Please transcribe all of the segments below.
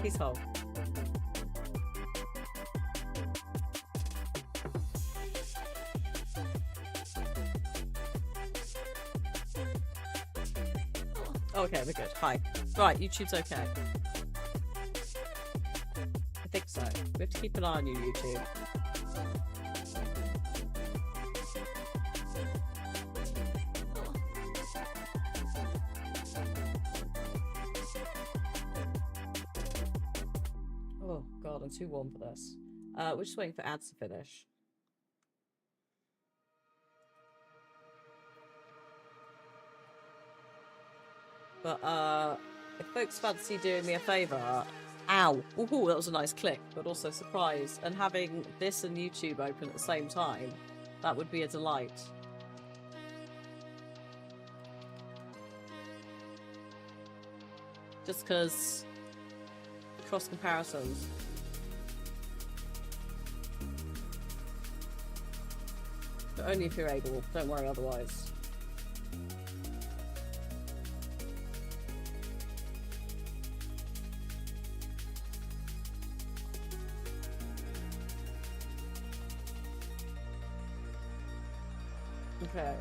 Please hold. Okay, we're good. Hi. Right, YouTube's okay. I think so. We have to keep an eye on you, YouTube. Oh god, I'm too warm for this. We're just waiting for ads to finish. But if folks fancy doing me a favour, ow, ooh, that was a nice click, but also surprise, and having this and YouTube open at the same time, that would be a delight. Just because cross comparisons. But only if you're able, don't worry otherwise. Okay.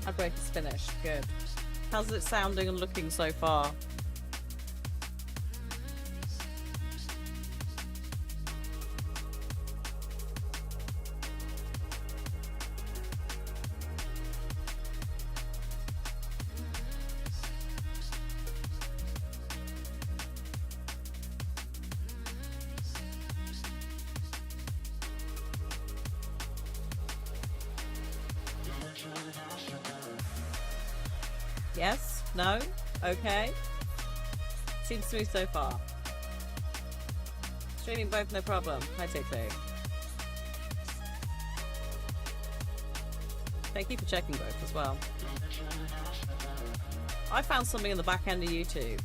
Ad break is finished. Good. How's it sounding and looking so far? Yes? No? Okay. Seems smooth so far. Streaming both, no problem. Hi, Tickly. Thank you for checking both as well. I found something in the back end of YouTube.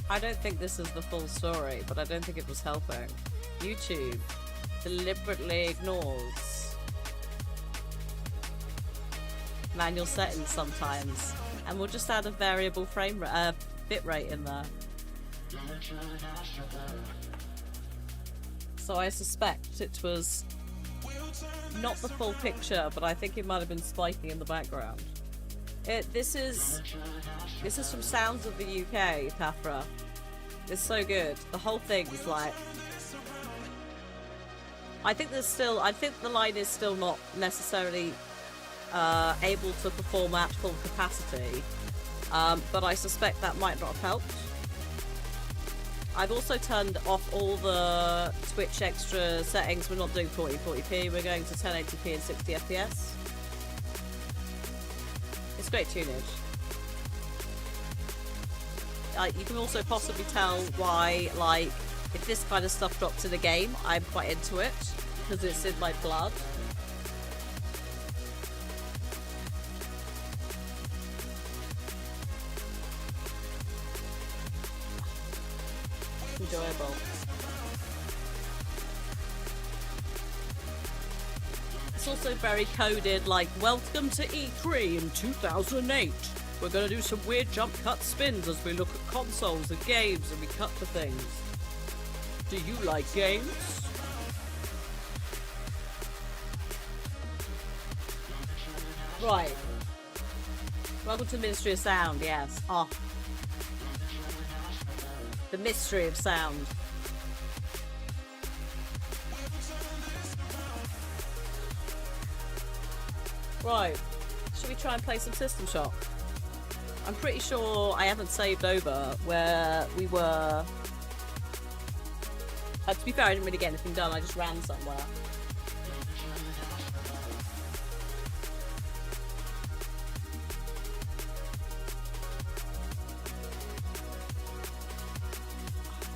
I don't think this is the full story, but I don't think it was helping. YouTube deliberately ignores manual settings sometimes, and we'll just add a variable frame bit rate in there. So I suspect it was not the full picture, but I think it might have been spiking in the background. This is from Sounds of the UK, Tafra. It's so good. The whole thing is like, I think the line is still not necessarily able to perform at full capacity, but I suspect that might not have helped. I've also turned off all the Twitch extra settings. We're not doing 4040p, we're going to 1080p and 60 FPS. It's great tunage. You can also possibly tell why, like, if this kind of stuff drops in a game, I'm quite into it, because it's in my blood. Enjoyable. It's also very coded, like, welcome to E3 in 2008. We're gonna do some weird jump cut spins as we look at consoles and games and we cut to things. Do you like games? Right. Welcome to Ministry of Sound, yes. Oh. The mystery of sound. Right. Should we try and play some System Shock? I'm pretty sure I haven't saved over where we were. To be fair, I didn't really get anything done. I just ran somewhere.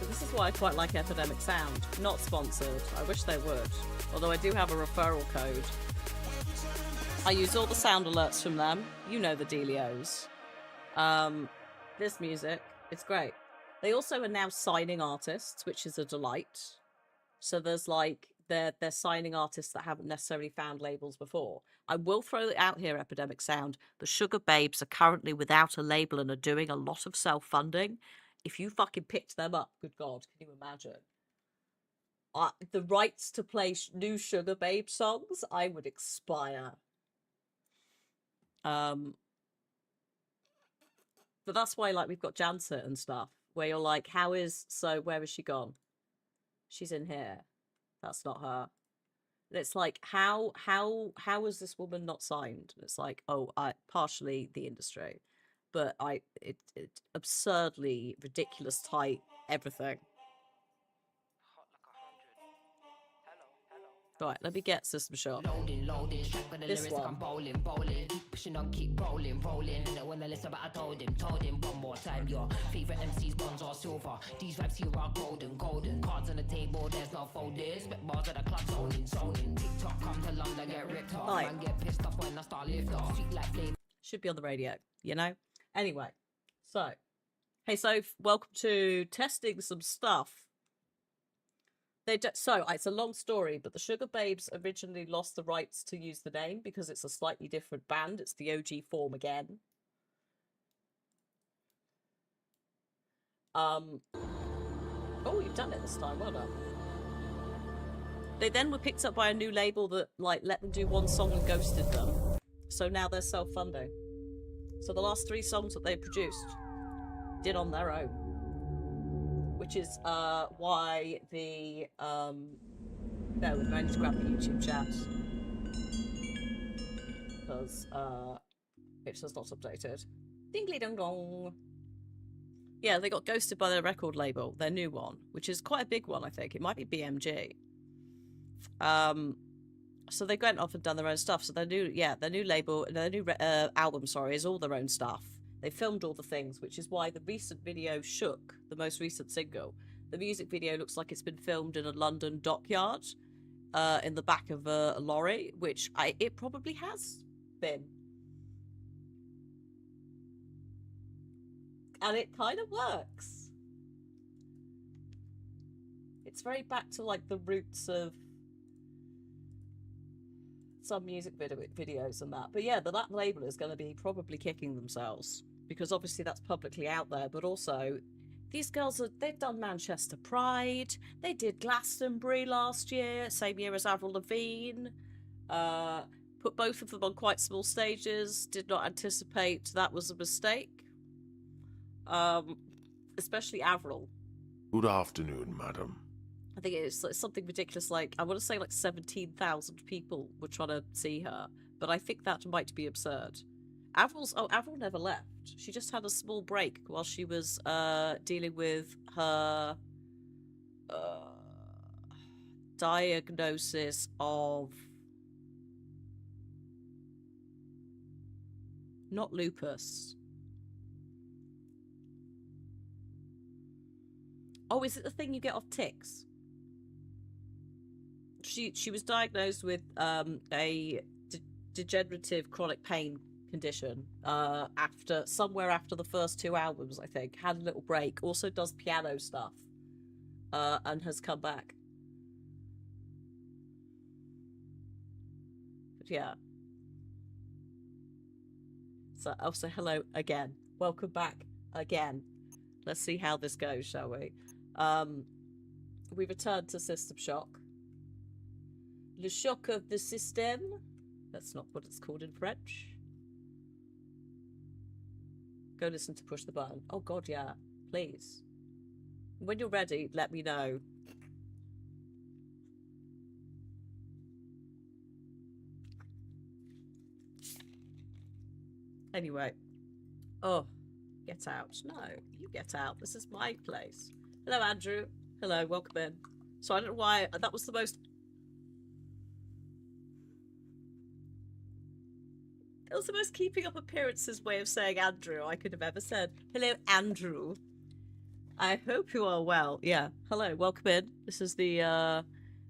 This is why I quite like Epidemic Sound. Not sponsored. I wish they would. Although I do have a referral code. I use all the sound alerts from them. You know the dealios. This music, it's great. They also are now signing artists, which is a delight. So there's like they're signing artists that haven't necessarily found labels before. I will throw it out here, Epidemic Sound. The Sugar Babes are currently without a label and are doing a lot of self-funding. If you fucking picked them up, good God, can you imagine? The rights to play new Sugar Babe songs, I would expire. But that's why, like, we've got Janset and stuff, where you're like, where has she gone? She's in here. That's not her. And it's like, how is this woman not signed? And it's like, oh, partially the industry, but it absurdly ridiculous tight everything. Right, let me get System Shock. This one. Pushing on, keep rolling. And when I listen, but I told him one more time. Your favorite MC's bronze or silver. These vibes here are golden. Cards on the table, there's no folders. Spit bars at the club, zoning. TikTok come to London, get ripped off. Man get pissed off when I start lift off. Sweet like flame. Should be on the radio, you know? Anyway, so. Hey, Soph, welcome to testing some stuff. It's a long story, but the Sugar Babes originally lost the rights to use the name because it's a slightly different band. It's the OG form again. Oh, you've done it this time. Well done. They then were picked up by a new label that let them do one song and ghosted them. So now they're self-funding. So the last 3 songs that they produced did on their own. Which is why the bear with me, I need to grab the YouTube chat because it's just not updated. Dingly dong dong. Yeah, they got ghosted by their record label, their new one, which is quite a big one, I think. It might be BMG. So they went off and done their own stuff. So their new label, their new album, is all their own stuff. They filmed all the things, which is why the recent video Shook, the most recent single, the music video looks like it's been filmed in a London dockyard in the back of a lorry, which it probably has been. And it kind of works. It's very back to like the roots of some music videos and that. But yeah, that label is going to be probably kicking themselves because obviously that's publicly out there. But also, these girls they've done Manchester Pride. They did Glastonbury last year, same year as Avril Lavigne. Put both of them on quite small stages. Did not anticipate that was a mistake. Especially Avril. Good afternoon, madam. I think it's something ridiculous, like, I want to say like 17,000 people were trying to see her, but I think that might be absurd. Avril never left. She just had a small break while she was dealing with her diagnosis of not lupus. Oh, is it the thing you get off ticks? She was diagnosed with a degenerative chronic pain condition somewhere after the first 2 albums, I think. Had a little break. Also does piano stuff and has come back. But yeah. So I'll say hello again. Welcome back again. Let's see how this goes, shall we? We return to System Shock. Le choc of the système. That's not what it's called in French. Go listen to Push the Button. Oh god, yeah. Please. When you're ready, let me know. Anyway. Oh, get out. No, you get out. This is my place. Hello, Andrew. Hello, welcome in. So I don't know why that was the most... It was the most keeping up appearances way of saying Andrew I could have ever said. Hello, Andrew. I hope you are well. Yeah. Hello, welcome in. This is the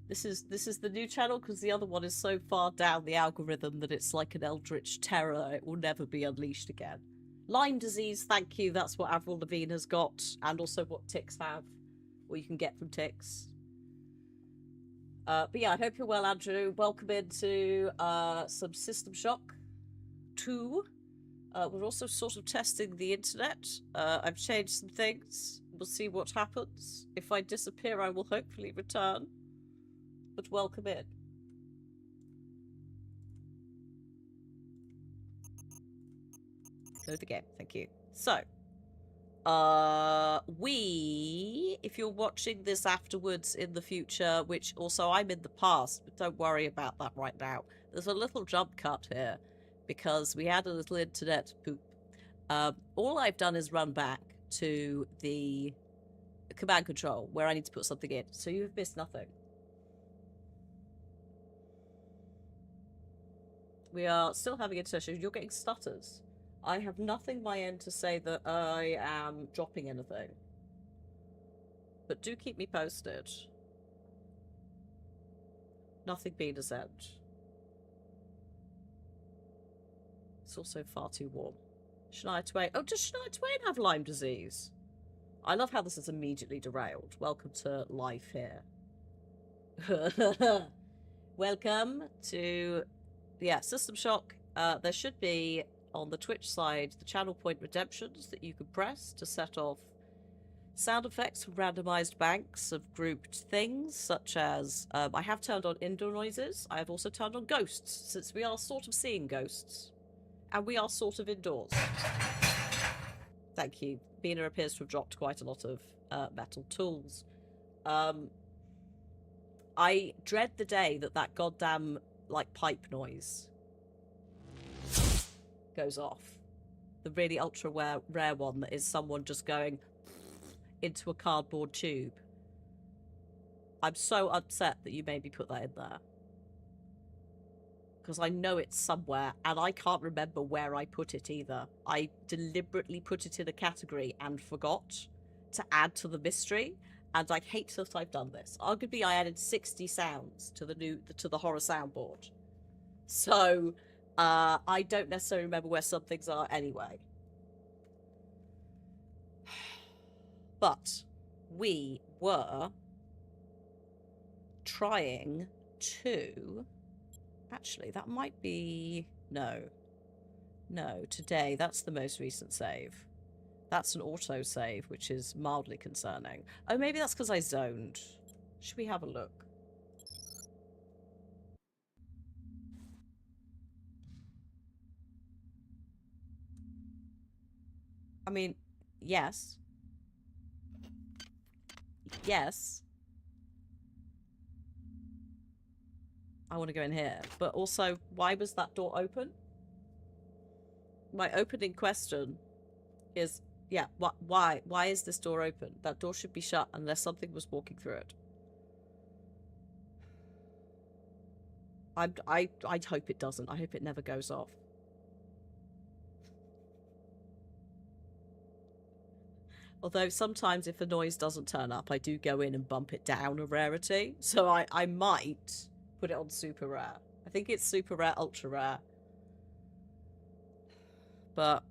this is the new channel because the other one is so far down the algorithm that it's like an eldritch terror. It will never be unleashed again. Lyme disease, thank you. That's what Avril Lavigne has got, and also what ticks have, or you can get from ticks. But yeah, I hope you're well, Andrew. Welcome into some System Shock 2. We're also sort of testing the internet. I've changed some things. We'll see what happens. If I disappear, I will hopefully return. But welcome in. Load the game, thank you. So, if you're watching this afterwards in the future, which also I'm in the past, but don't worry about that right now. There's a little jump cut here because we had a little internet poop. All I've done is run back to the command control where I need to put something in. So you've missed nothing. We are still having internet issues. You're getting stutters. I have nothing my end to say that I am dropping anything. But do keep me posted. Nothing being a end. It's also far too warm. Shania Twain. Oh, does Shania Twain have Lyme disease? I love how this is immediately derailed. Welcome to life here. Welcome to, yeah, System Shock. There should be, on the Twitch side, the channel point redemptions that you can press to set off sound effects from randomized banks of grouped things, such as, I have turned on indoor noises. I have also turned on ghosts, since we are sort of seeing ghosts. And we are sort of indoors. Thank you. Bina appears to have dropped quite a lot of metal tools. I dread the day that goddamn, like, pipe noise goes off. The really ultra rare one that is someone just going into a cardboard tube. I'm so upset that you made me put that in there. Because I know it's somewhere, and I can't remember where I put it either. I deliberately put it in a category and forgot to add to the mystery, and I hate that I've done this. Arguably, I added 60 sounds to the horror soundboard. So, I don't necessarily remember where some things are anyway. But we were trying to... Actually, that might be... No. No, today, that's the most recent save. That's an auto-save, which is mildly concerning. Oh, maybe that's because I zoned. Should we have a look? I mean, yes. Yes. I want to go in here. But also, why was that door open? My opening question is, yeah, why? Why is this door open? That door should be shut unless something was walking through it. I hope it doesn't. I hope it never goes off. Although sometimes if a noise doesn't turn up, I do go in and bump it down a rarity. So I might put it on super rare. I think it's super rare, ultra rare. But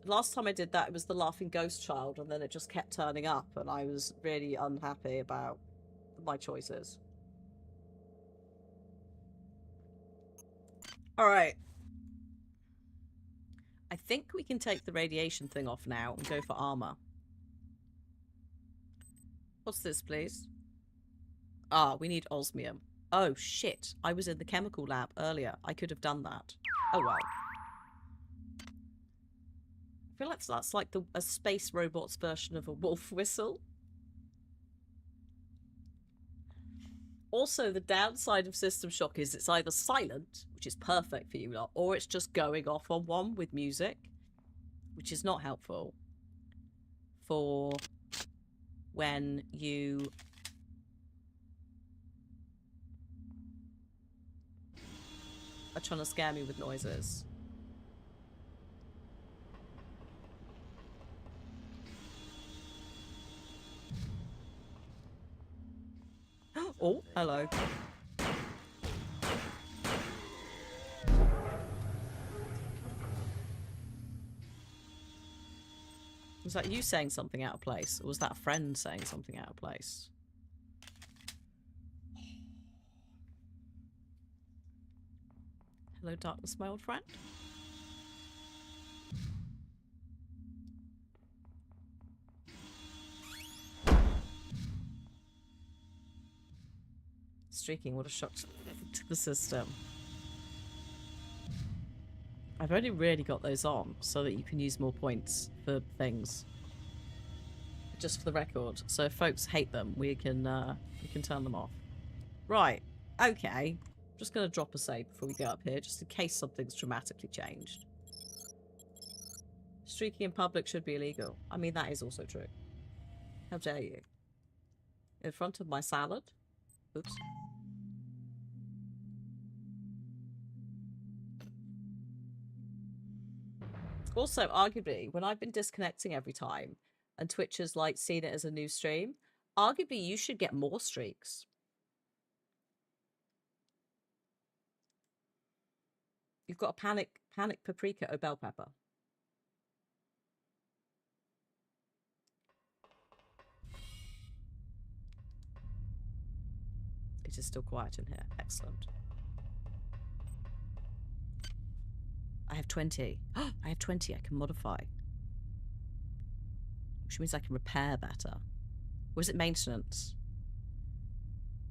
last time I did that, it was the laughing ghost child, and then it just kept turning up, and I was really unhappy about my choices. Alright. I think we can take the radiation thing off now and go for armor. What's this, please? Ah, we need osmium. Oh, shit. I was in the chemical lab earlier. I could have done that. Oh, well. I feel like that's like a space robot's version of a wolf whistle. Also, the downside of System Shock is it's either silent, which is perfect for you lot, or it's just going off on one with music, which is not helpful for when you are trying to scare me with noises. Oh, hello. Was that you saying something out of place? Or was that a friend saying something out of place? Hello, darkness, my old friend. Streaking, what a shock to the system. I've only really got those on so that you can use more points for things. Just for the record. So if folks hate them, we can turn them off. Right. Okay. Just going to drop a save before we go up here, just in case something's dramatically changed. Streaking in public should be illegal. I mean, that is also true. How dare you? In front of my salad? Oops. Also, arguably, when I've been disconnecting every time, and Twitch has, like, seen it as a new stream, arguably you should get more streaks. You've got a panic paprika or bell pepper. It is still quiet in here. Excellent. I have 20. I have 20 I can modify. Which means I can repair better. Or is it maintenance?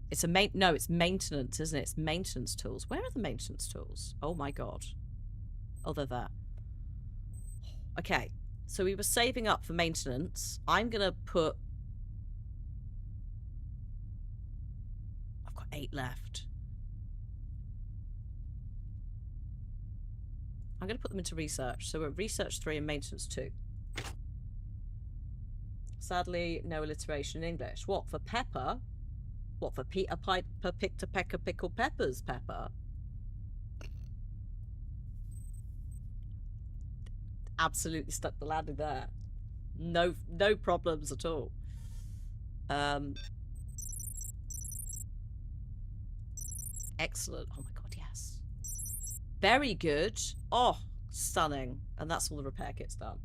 It's no, it's maintenance, isn't it? It's maintenance tools. Where are the maintenance tools? Oh my god. Oh, they're there. Okay, so we were saving up for maintenance. I'm gonna put... I've got 8 left. I'm gonna put them into research. So we're at research 3 and maintenance 2. Sadly, no alliteration in English. What, for pepper? What, for Peter Piper picked a peck of pickled peppers, Pepper? Absolutely stuck the landing there. No problems at all. Excellent. Oh my god, yes. Very good. Oh, stunning. And that's all the repair kit's done.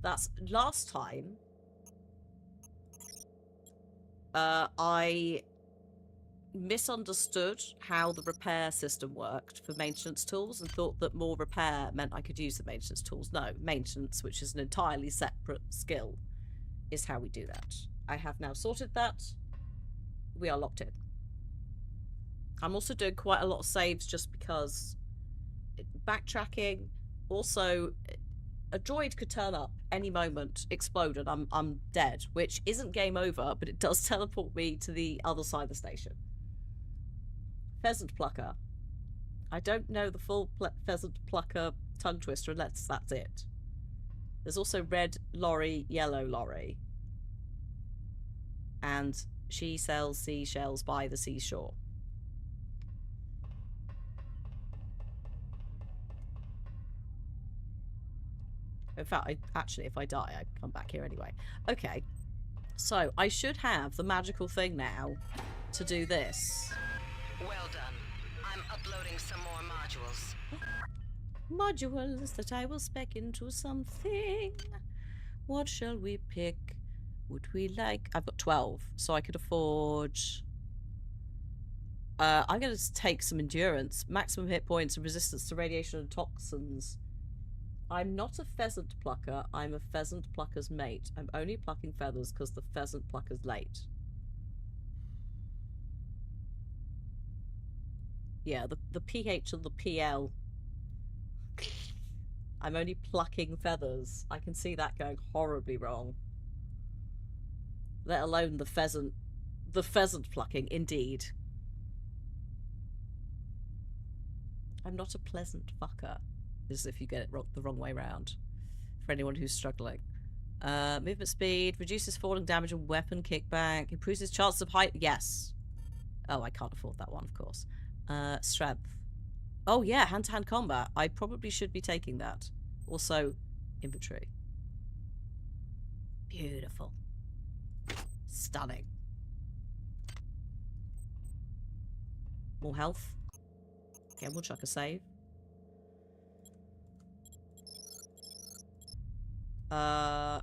That's last time. I misunderstood how the repair system worked for maintenance tools and thought that more repair meant I could use the maintenance tools. No, maintenance, which is an entirely separate skill, is how we do that. I have now sorted that. We are locked in. I'm also doing quite a lot of saves just because backtracking. Also, a droid could turn up any moment, explode, and I'm dead, which isn't game over, but it does teleport me to the other side of the station. Pheasant plucker. I don't know the full pheasant plucker tongue twister unless that's it. There's also red lorry, yellow lorry. And she sells seashells by the seashore. In fact, actually, if I die, I come back here anyway. Okay, so I should have the magical thing now to do this. Well done. I'm uploading some more modules. Modules that I will spec into something. What shall we pick? Would we like... I've got 12, so I could afford... I'm going to take some endurance, maximum hit points, and resistance to radiation and toxins. I'm not a pheasant plucker, I'm a pheasant plucker's mate. I'm only plucking feathers because the pheasant plucker's late. Yeah, the PH and the PL. I'm only plucking feathers. I can see that going horribly wrong. Let alone the pheasant plucking, indeed. I'm not a pleasant fucker. Is if you get it the wrong way round. For anyone who's struggling. Movement speed, reduces falling damage and weapon kickback, improves his chances of height. Yes. Oh, I can't afford that one, of course. Strength. Oh yeah, hand-to-hand combat. I probably should be taking that. Also, inventory. Beautiful. Stunning. More health. Again, we'll chuck a save. And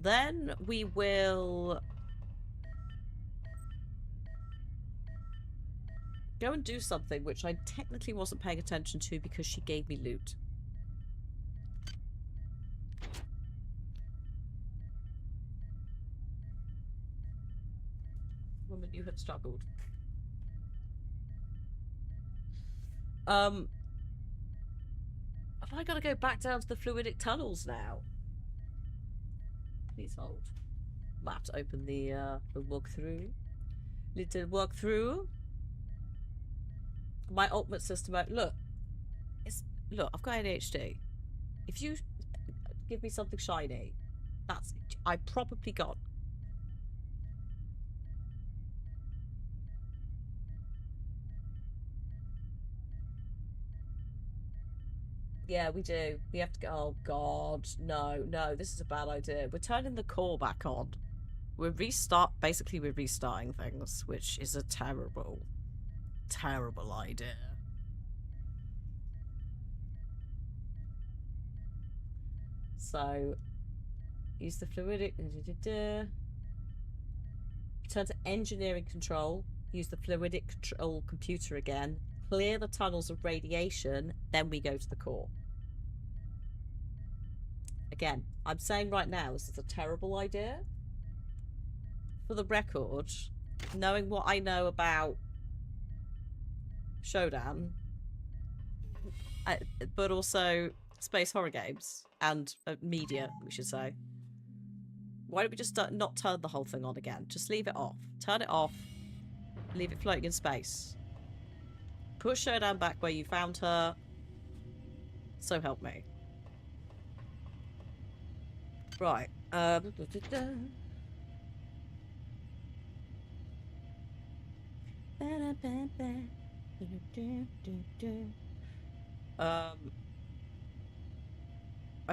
then we will go and do something which I technically wasn't paying attention to because she gave me loot. Woman, you had struggled. Have I got to go back down to the fluidic tunnels now? Please hold. Might have to open the walkthrough. Little walkthrough. My ultimate system. Look, look. I've got ADHD. If you give me something shiny, that's I probably got. Yeah, we do. We have to go. Oh God, no, no. This is a bad idea. We're turning the core back on. We're basically we're restarting things, which is a terrible, terrible idea. So, use the fluidic. Turn to engineering control. Use the fluidic control computer again. Clear the tunnels of radiation. Then we go to the core. Again, I'm saying right now, this is a terrible idea. For the record, knowing what I know about Shodan, but also space horror games and media, we should say. Why don't we just not turn the whole thing on again? Just leave it off. Turn it off. Leave it floating in space. Put Shodan back where you found her. So help me. Right. I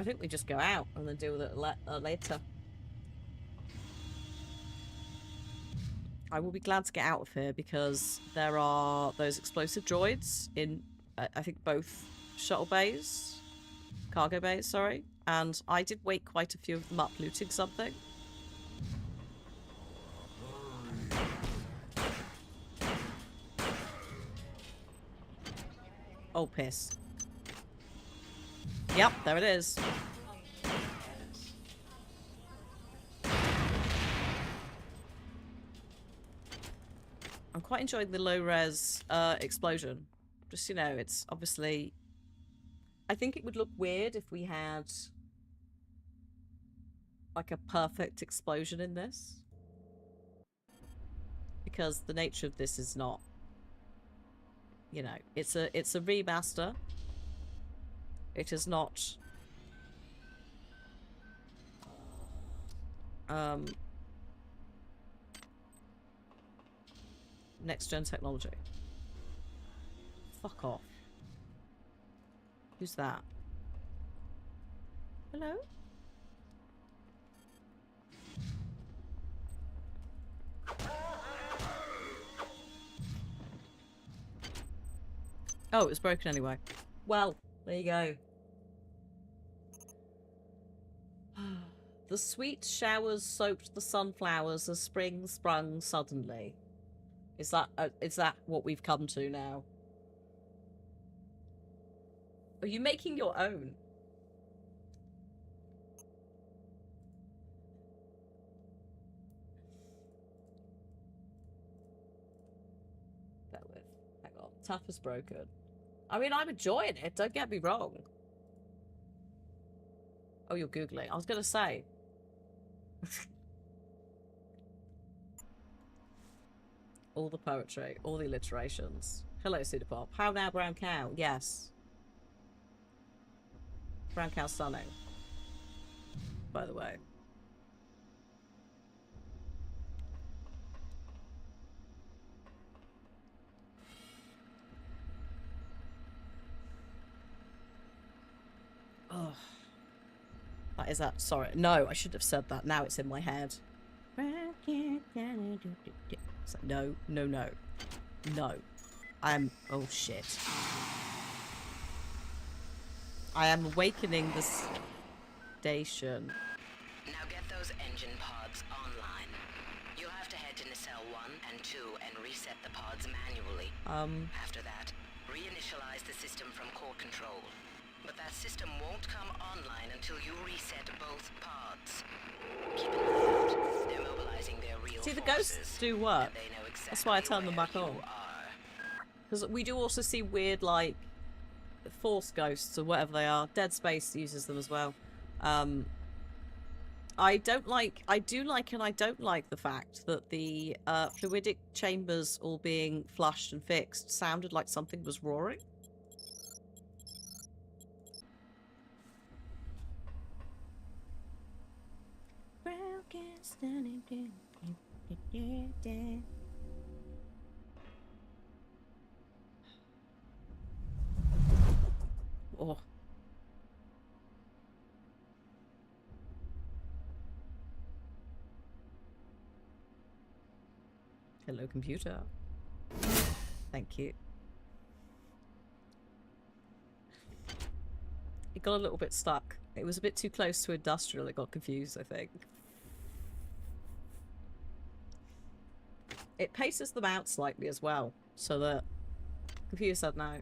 think we just go out and then deal with it later. I will be glad to get out of here because there are those explosive droids in, I think, both shuttle bays. Cargo bays, sorry. And I did wake quite a few of them up looting something. Oh, piss. Yep, there it is. I'm quite enjoying the low-res explosion. Just, you know, it's obviously... I think it would look weird if we had like a perfect explosion in this. Because the nature of this is not, you know, it's a remaster. It is not next gen technology. Fuck off. Who's that? Hello? Oh, it was broken anyway. Well, there you go. The sweet showers soaked the sunflowers as spring sprung suddenly. Is that what we've come to now? Are you making your own? Bear with. Hang on. Tough is broken. I mean, I'm enjoying it. Don't get me wrong. Oh, you're Googling. I was going to say. All the poetry. All the alliterations. Hello, Pseudopop. How now, brown cow? Yes. Brown cow stunning. By the way. Oh. That is that. Sorry. No, I shouldn't have said that. Now it's in my head. It's like, no, no, no. No. Oh shit. I am awakening the station. Now get those engine pods online. You'll have to head head to nacelle 1 and 2 and reset the pods manually. After that, reinitialize the system from core control. But that system won't come online until you reset both pods. Keep an eye out. They're mobilizing their real See, the forces, ghosts do work. and they know exactly That's why I turn them where back you on. are. Because we do also see weird, like, force ghosts or whatever they are. Dead Space uses them as well. I do like and I don't like the fact that the fluidic chambers all being flushed and fixed sounded like something was roaring. Oh. Hello, computer. Thank you. It got a little bit stuck. It was a bit too close to industrial. It got confused, I think. It paces them out slightly as well, so that computer said no.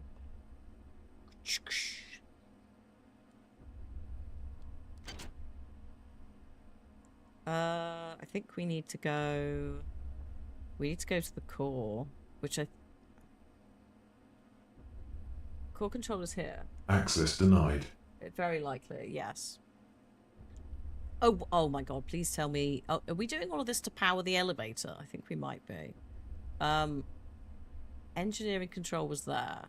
I think we need to go... We need to go to the core, which core controller's here. Access denied. Very likely, yes. Oh my god, please tell me... Oh, are we doing all of this to power the elevator? I think we might be. Engineering control was there.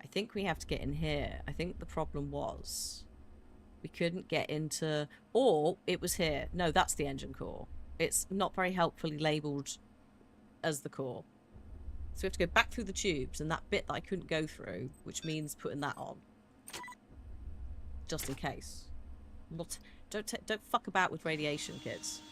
I think we have to get in here. I think the problem was... We couldn't get into... Or it was here. No, that's the engine core. It's not very helpfully labelled as the core. So we have to go back through the tubes and that bit that I couldn't go through, which means putting that on. Just in case. Don't fuck about with radiation, kids.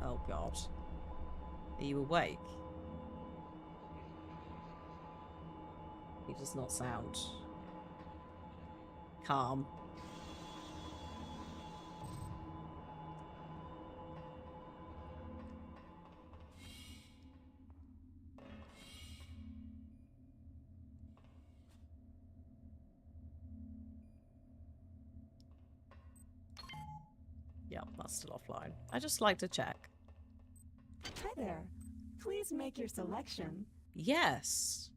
Oh god. Are you awake? He does not sound calm. Yep, that's still offline. I just like to check. Hi there. Please make your selection. Yes.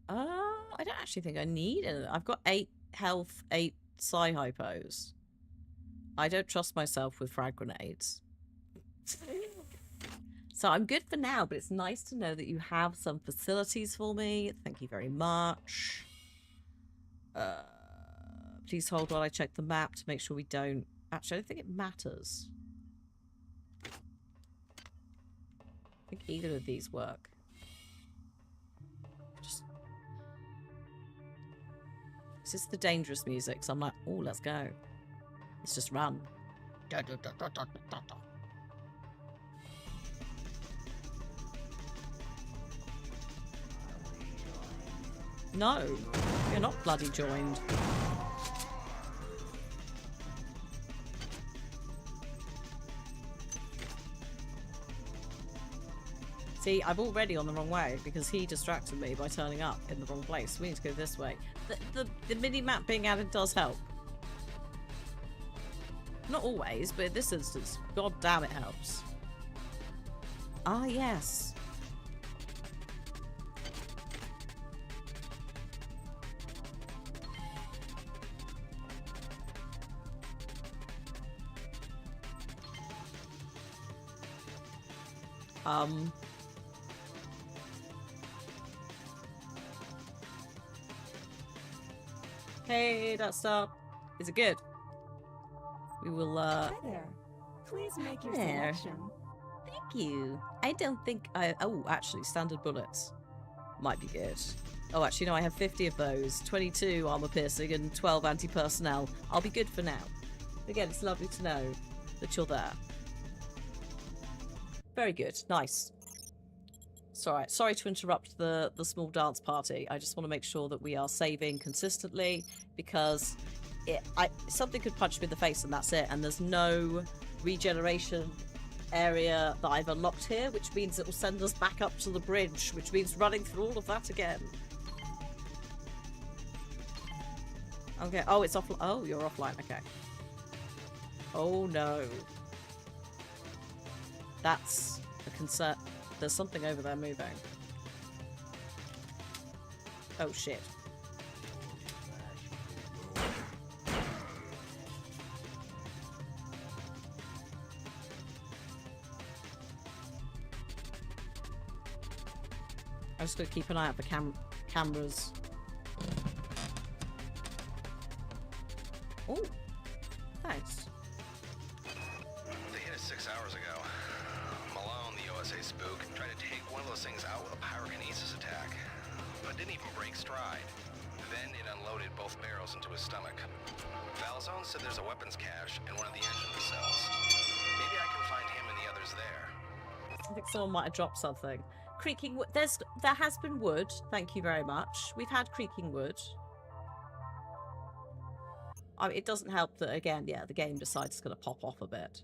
I don't actually think I need it. I've got 8 health, 8 psi hypos. I don't trust myself with frag grenades. So I'm good for now, but it's nice to know that you have some facilities for me. Thank you very much. Please hold while I check the map to make sure we don't... Actually, I don't think it matters. I think either of these work. Just... This is the dangerous music, so I'm like, oh, let's go. Let's just run. No, you're not bloody joined. See, I'm already on the wrong way because he distracted me by turning up in the wrong place. We need to go this way. The mini-map being added does help. Not always, but in this instance, god damn it helps. Ah, yes. Hey, that's is it good? We will Hi there. Please make your there. selection. Thank you. I don't think oh, actually, standard bullets might be good. Oh, actually, no, I have 50 of those, 22 armor piercing and 12 anti-personnel. I'll be good for now. Again, it's lovely to know that you're there. Very good. Nice. Sorry to interrupt the small dance party. I just want to make sure that we are saving consistently, because something could punch me in the face and that's it, and there's no regeneration area that I've unlocked here, which means it will send us back up to the bridge, which means running through all of that again. Okay, oh, it's offline. Oh, you're offline, okay. Oh no. That's a concern. There's something over there moving. Oh shit. I'm just gonna keep an eye out for cameras. Oh, thanks. They hit us 6 hours ago. Malone, the OSA spook, tried to take one of those things out with a pyrokinesis attack, but didn't even break stride. Then it unloaded both barrels into his stomach. Valzone said there's a weapons cache in one of the engine cells. Maybe I can find him and the others there. I think someone might have dropped something. Creaking wood. There has been wood. Thank you very much. We've had creaking wood. I mean, it doesn't help that, again, yeah, the game decides it's going to pop off a bit.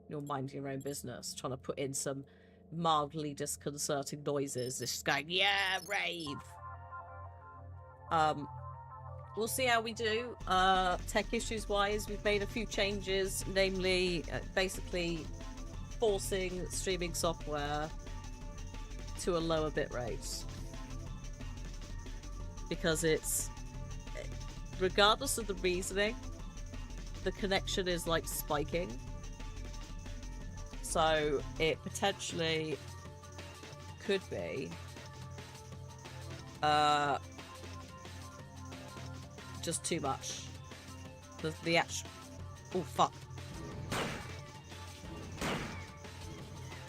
You're minding your own business, trying to put in some mildly disconcerting noises. It's just going, yeah, rave. We'll see how we do. Tech issues wise, we've made a few changes, namely, basically forcing streaming software to a lower bitrate. Because it's, regardless of the reasoning, the connection is like spiking. So it potentially could be just too much. The actual, oh fuck.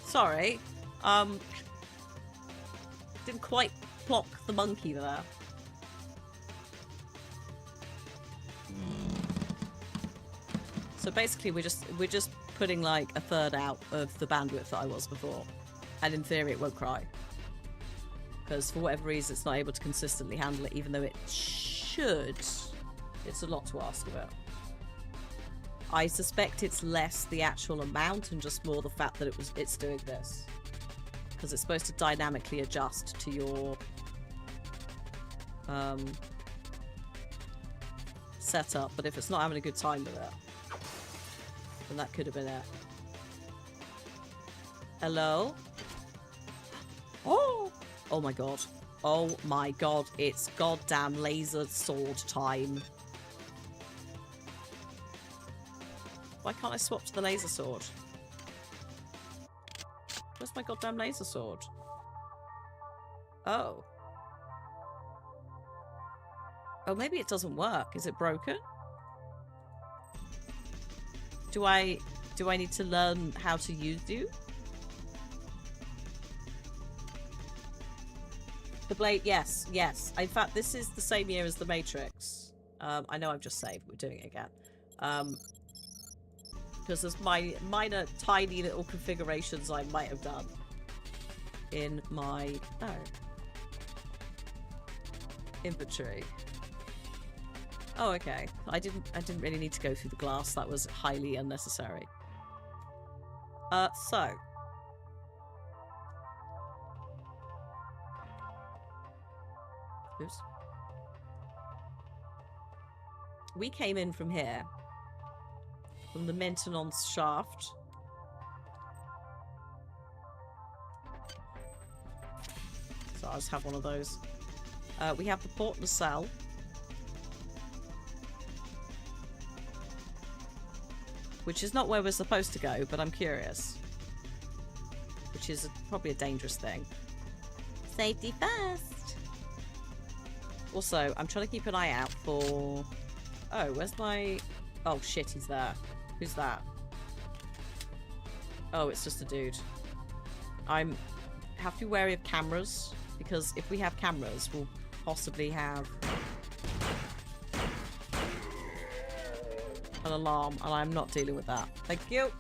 Sorry. Didn't quite clock the monkey there. So basically we're just putting like a third out of the bandwidth that I was before. And in theory it won't cry. Because for whatever reason it's not able to consistently handle it, even though it should. It's a lot to ask about. I suspect it's less the actual amount and just more the fact that it's doing this. Because it's supposed to dynamically adjust to your setup, but if it's not having a good time with it, then that could have been it. Hello? Oh! Oh my god. Oh my god, it's goddamn laser sword time. Why can't I swap to the laser sword? Where's my goddamn laser sword? Oh. Oh, maybe it doesn't work. Is it broken? Do I need to learn how to use you? The blade, yes, yes. In fact, this is the same year as The Matrix. I know I've just saved. We're doing it again. Because there's my minor, tiny little configurations I might have done in my inventory. Oh, okay. I didn't really need to go through the glass. That was highly unnecessary. So. Oops. We came in from here. From the maintenance shaft. So I'll just have one of those. We have the port nacelle. Which is not where we're supposed to go, but I'm curious. Which is probably a dangerous thing. Safety first! Also, I'm trying to keep an eye out for... Oh, where's my... Oh shit, he's there. Who's that? Oh, it's just a dude. Have to be wary of cameras, because if we have cameras, we'll possibly have an alarm, and I'm not dealing with that. Thank you.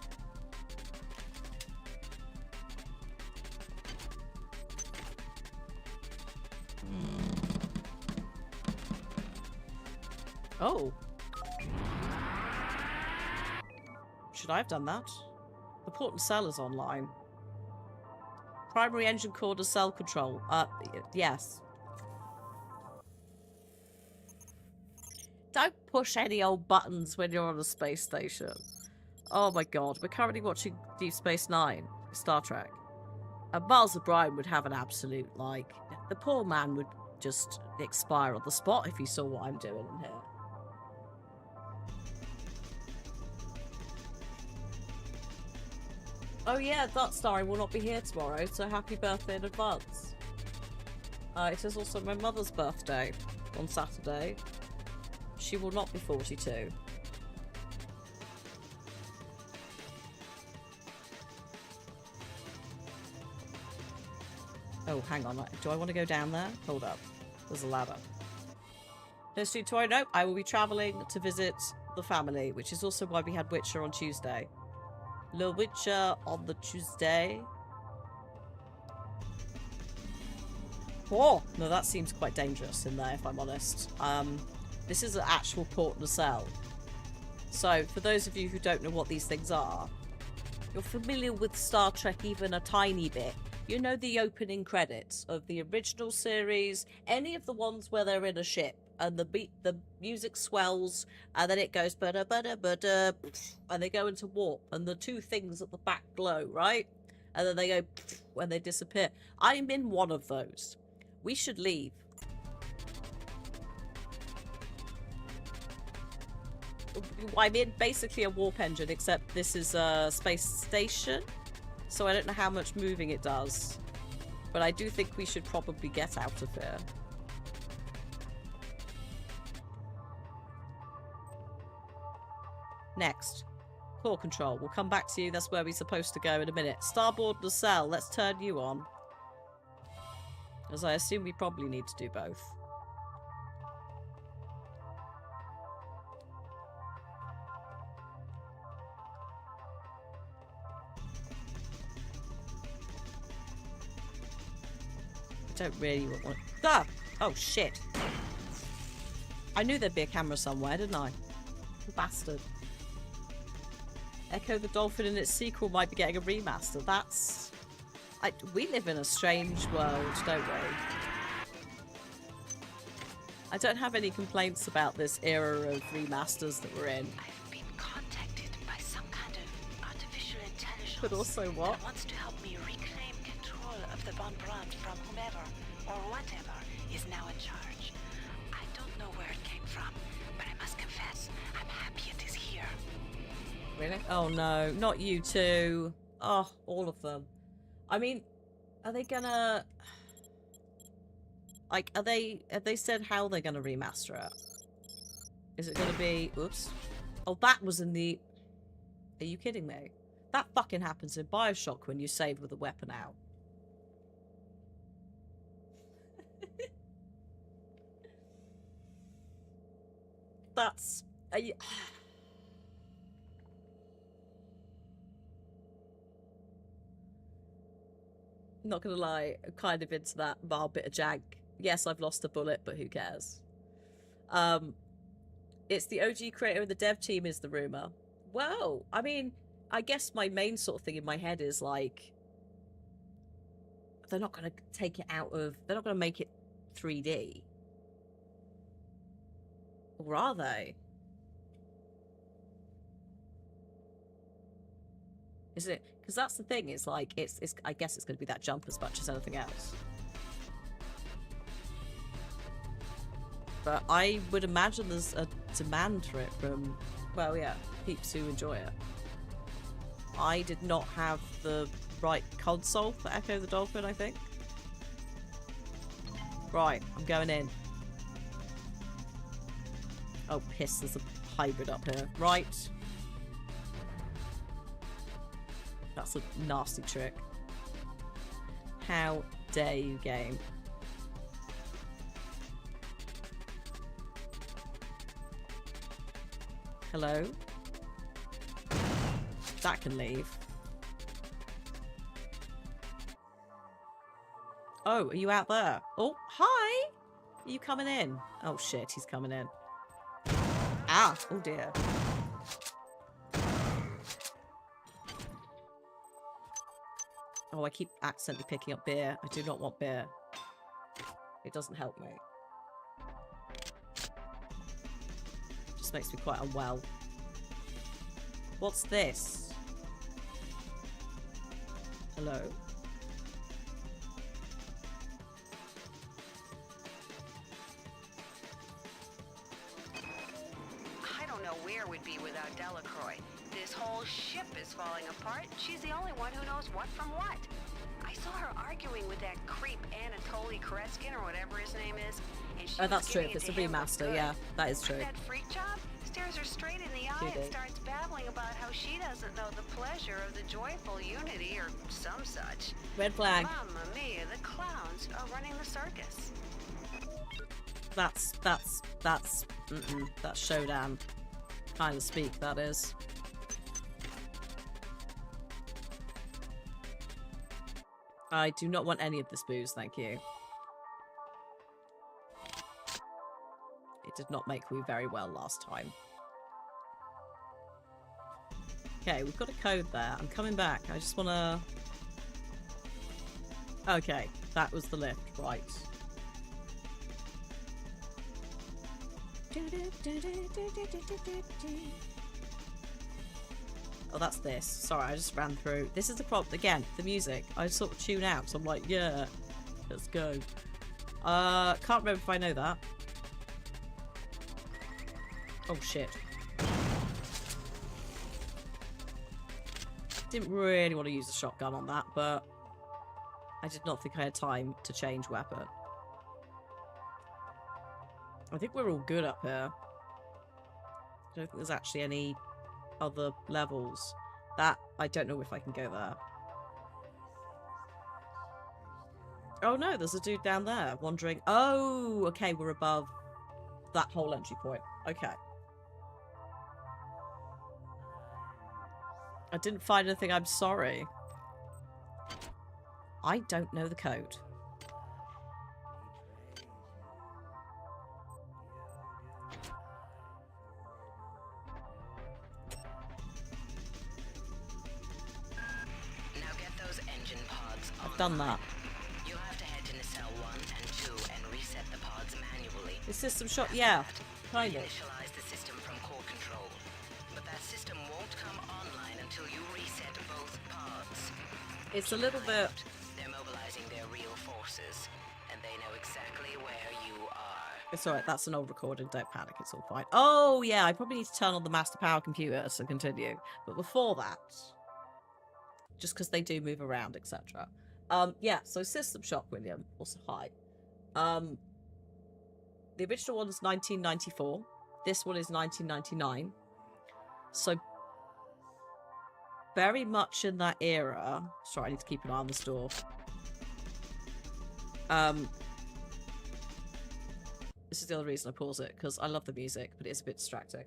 Oh. Should I have done that? The port and cell is online. Primary engine core to cell control. Yes. Don't push any old buttons when you're on a space station. Oh my god, we're currently watching Deep Space Nine, Star Trek. And Miles O'Brien would have an absolute, like... The poor man would just expire on the spot if he saw what I'm doing in here. Oh yeah, that Starry will not be here tomorrow, so happy birthday in advance. It is also my mother's birthday on Saturday. She will not be 42. Oh, hang on. Do I want to go down there? Hold up. There's a ladder. History toy? Nope. I will be travelling to visit the family, which is also why we had Witcher on Tuesday. Le Witcher on the Tuesday. Oh, no, that seems quite dangerous in there, if I'm honest. This is an actual port nacelle. So, for those of you who don't know what these things are, you're familiar with Star Trek even a tiny bit. You know the opening credits of the original series, any of the ones where they're in a ship, and the music swells, and then it goes ba-da-ba-da-ba-da, and they go into warp, and the two things at the back glow, right? And then they go, when they disappear. I'm in one of those. We should leave. I'm in basically a warp engine, except this is a space station. So I don't know how much moving it does. But I do think we should probably get out of here. Next. Core control. We'll come back to you. That's where we're supposed to go in a minute. Starboard nacelle. Let's turn you on. As I assume we probably need to do both. Don't really want one. Ah! Oh, shit. I knew there'd be a camera somewhere, didn't I? Bastard. Echo the Dolphin in its sequel might be getting a remaster. That's... we live in a strange world, don't we? I don't have any complaints about this era of remasters that we're in. I've been contacted by some kind of artificial intelligence. But also what? That wants to help me reclaim control of the Von Brandt from whomever or whatever is now in charge. I don't know where it came from, but I must confess, I'm happy it is here. Really? Oh no, not you two. Oh, all of them. I mean, are they gonna... Like, have they said how they're gonna remaster it? Is it gonna be... Oops. Oh, that was in the... Are you kidding me? That fucking happens in Bioshock when you save with a weapon out. That's... Not gonna lie, I'm kind of into that bar bit of jank. Yes, I've lost a bullet, but who cares? It's the OG creator and the dev team is the rumor. Well, I mean, I guess my main sort of thing in my head is like, they're not gonna take it out of, they're not gonna make it 3D. Or are they? Is it? Because that's the thing, it's like, it's I guess it's going to be that jump as much as anything else. But I would imagine there's a demand for it from, well, yeah, peeps who enjoy it. I did not have the right console for Echo the Dolphin, I think. Right, I'm going in. Oh, piss, there's a hybrid up here. Right. That's a nasty trick. How dare you, game? Hello? That can leave. Oh, are you out there? Oh, hi! Are you coming in? Oh shit, he's coming in. Ah, oh dear. Oh, I keep accidentally picking up beer. I do not want beer. It doesn't help me. Just makes me quite unwell. What's this? Hello? I don't know where we'd be without Delacroix. This whole ship is falling apart. She's the only one who knows what from what. I saw her arguing with that creep Anatoly Koreskin or whatever his name is. And she Oh, that's was true. giving it It's a to him for remaster. good. Yeah, that is true. That freak job stares her straight in the eye and starts babbling about how she doesn't know the pleasure of the joyful unity or some such. Red flag. Mamma mia, the clowns are running the circus. That's showdown kind of speak, that is. I do not want any of this booze, thank you. It did not make me very well last time. Okay, we've got a code there. I'm coming back. I just want to... Okay, that was the lift, right. Oh, that's this. Sorry, I just ran through. This is the problem. Again, the music. I sort of tune out, so I'm like, yeah, let's go. Can't remember if I know that. Oh, shit. Didn't really want to use the shotgun on that, but I did not think I had time to change weapon. I think we're all good up here. I don't think there's actually any other levels. That, I don't know if I can go there. Oh no, there's a dude down there wandering. Oh, okay, we're above that whole entry point. Okay. I didn't find anything, I'm sorry. I don't know the code. Now get those engine pods on. I've done that. You'll have to head to nacelle 1 and 2 and reset the pods manually. The system shot, yeah, kind of. Initialize the system from core control. But that system won't come online until you reset both pods. It's a little bit... They're mobilizing their real forces, and they know exactly where you are. It's alright, that's an old recording, don't panic, it's all fine. Oh, yeah, I probably need to turn on the master power computer to continue. But before that, just because they do move around, etc. Yeah, so System Shock, William, also hi. The original one is 1994. This one is 1999. So, very much in that era. Sorry, I need to keep an eye on this door. This is the other reason I pause it, because I love the music, but it's a bit distracting.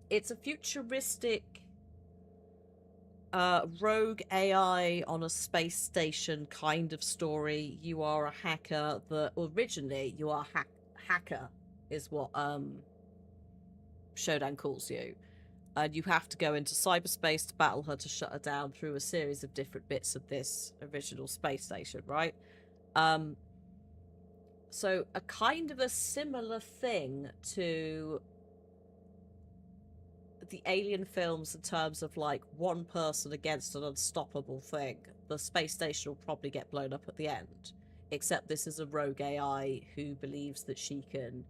It's a futuristic rogue AI on a space station kind of story. You are a hacker that originally you are hacker is what Showdown calls you. And you have to go into cyberspace to battle her to shut her down through a series of different bits of this original space station, right? So a kind of a similar thing to the Alien films in terms of like one person against an unstoppable thing. The space station will probably get blown up at the end. Except this is a rogue AI who believes that she can...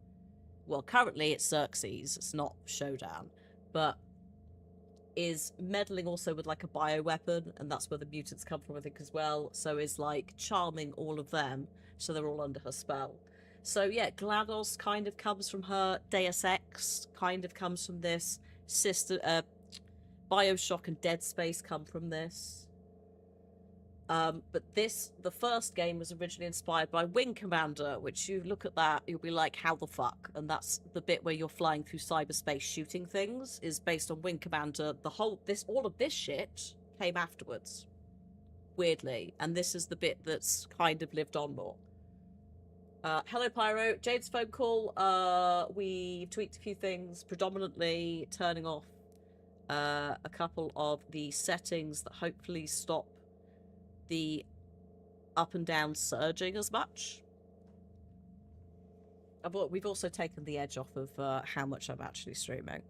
Well, currently it's Xerxes, it's not Showdown. But is meddling also with like a bioweapon, and that's where the mutants come from, I think, as well. So is like charming all of them, so they're all under her spell. So yeah, GLaDOS kind of comes from her. Deus Ex kind of comes from this. Bioshock and Dead Space come from this. But the first game was originally inspired by Wing Commander, which you look at that, you'll be like, how the fuck? And that's the bit where you're flying through cyberspace shooting things, is based on Wing Commander. All of this shit came afterwards, weirdly. And this is the bit that's kind of lived on more. Hello, Pyro. Jade's phone call. We tweaked a few things, predominantly turning off a couple of the settings that hopefully stop the up and down surging as much. We've also taken the edge off of how much I'm actually streaming.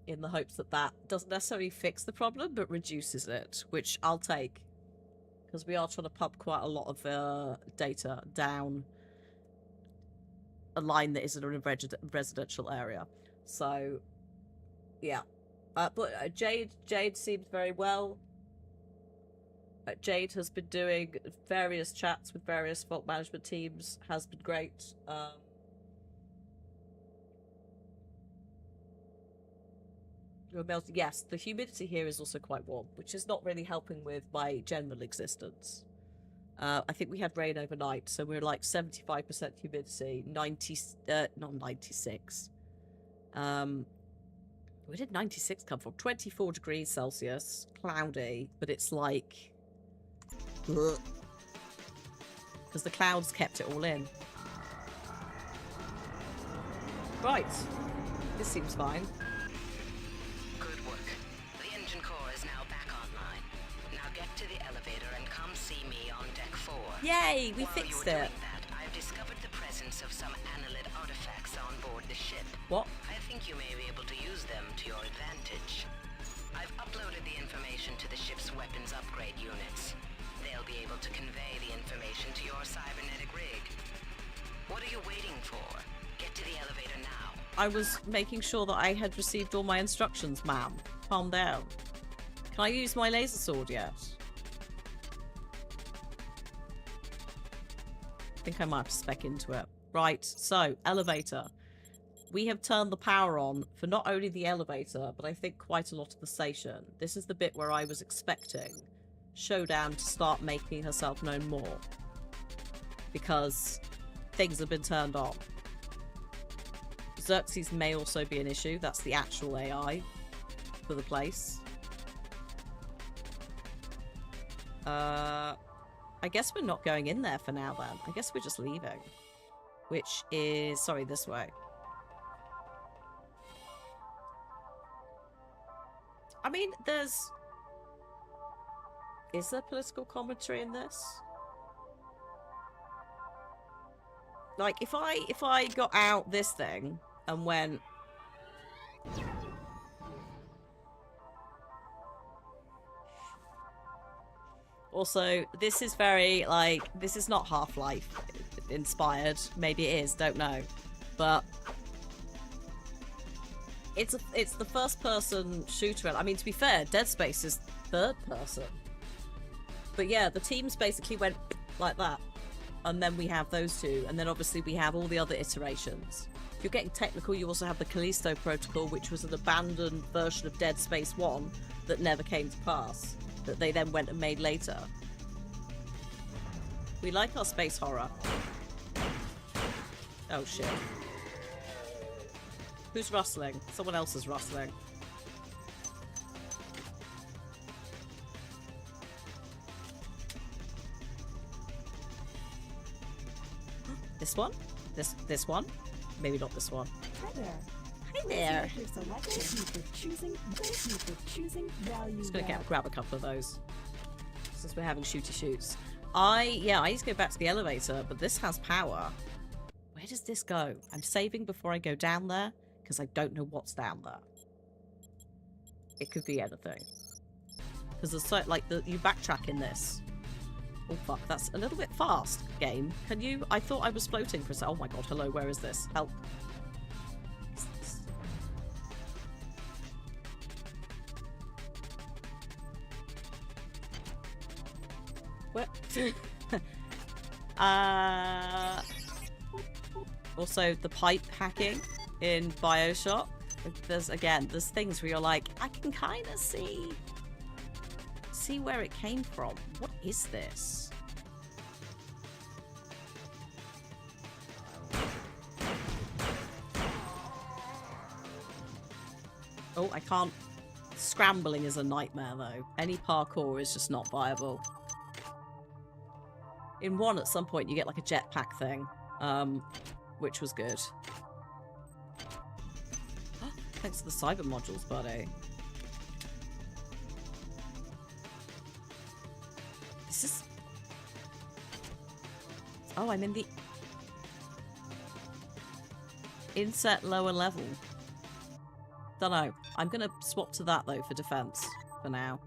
In the hopes that that doesn't necessarily fix the problem, but reduces it, which I'll take. Because we are trying to pump quite a lot of data down a line that isn't in a residential area. So, yeah. But Jade seems very well. Jade has been doing various chats with various fault management teams. Has been great. Yes, the humidity here is also quite warm, which is not really helping with my general existence. I think we had rain overnight, so we're like 75% humidity, not 96. Where did 96 come from? 24 degrees Celsius, cloudy, but it's like... Because the clouds kept it all in. Right. This seems fine. Good work. The engine core is now back online. Now get to the elevator and come see me on deck 4. Yay, we While fixed you were it. doing that, I've discovered the presence of some analyte artifacts on board the ship. What? I think you may be able to use them to your advantage. I've uploaded the information to the ship's weapons upgrade units. They'll be able to convey the information to your cybernetic rig. What are you waiting for? Get to the elevator now. I was making sure that I had received all my instructions, ma'am. Calm down. Can I use my laser sword yet? I think I might have to spec into it. Right, so, elevator. We have turned the power on for not only the elevator, but I think quite a lot of the station. This is the bit where I was expecting Showdown to start making herself known more. Because things have been turned on. Xerxes may also be an issue. That's the actual AI for the place. I guess we're not going in there for now then. I guess we're just leaving. Which is... sorry, this way. I mean, there's... is there political commentary in this? Like, if I got out this thing and went... Also, this is very, like, this is not Half-Life inspired. Maybe it is, don't know. But it's the first-person shooter. I mean, to be fair, Dead Space is third-person. But yeah, the teams basically went like that. And then we have those two. And then obviously we have all the other iterations. If you're getting technical, you also have the Callisto Protocol, which was an abandoned version of Dead Space 1 that never came to pass. That they then went and made later. We like our space horror. Oh shit. Who's rustling? Someone else is rustling. This one? This one? Maybe not this one. Hi there. Hi there. Just gonna grab a couple of those since we're having shooty shoots. I need to go back to the elevator, but this has power. Where does this go? I'm saving before I go down there because I don't know what's down there. It could be anything. Because there's so you backtrack in this. Oh fuck, that's a little bit fast, game. Can you? I thought I was floating for a second. Oh my god, hello, where is this? Help. What? Also, the pipe hacking in Bioshock. There's things where you're like, I can kind of see where it came from. What is this? Oh, I can't. Scrambling is a nightmare though. Any parkour is just not viable. In 1, at some point, you get like a jetpack thing, which was good. Thanks to the cyber modules, buddy. This is... Oh, I'm in the... Inset lower level. Dunno. I'm gonna swap to that, though, for defense. For now.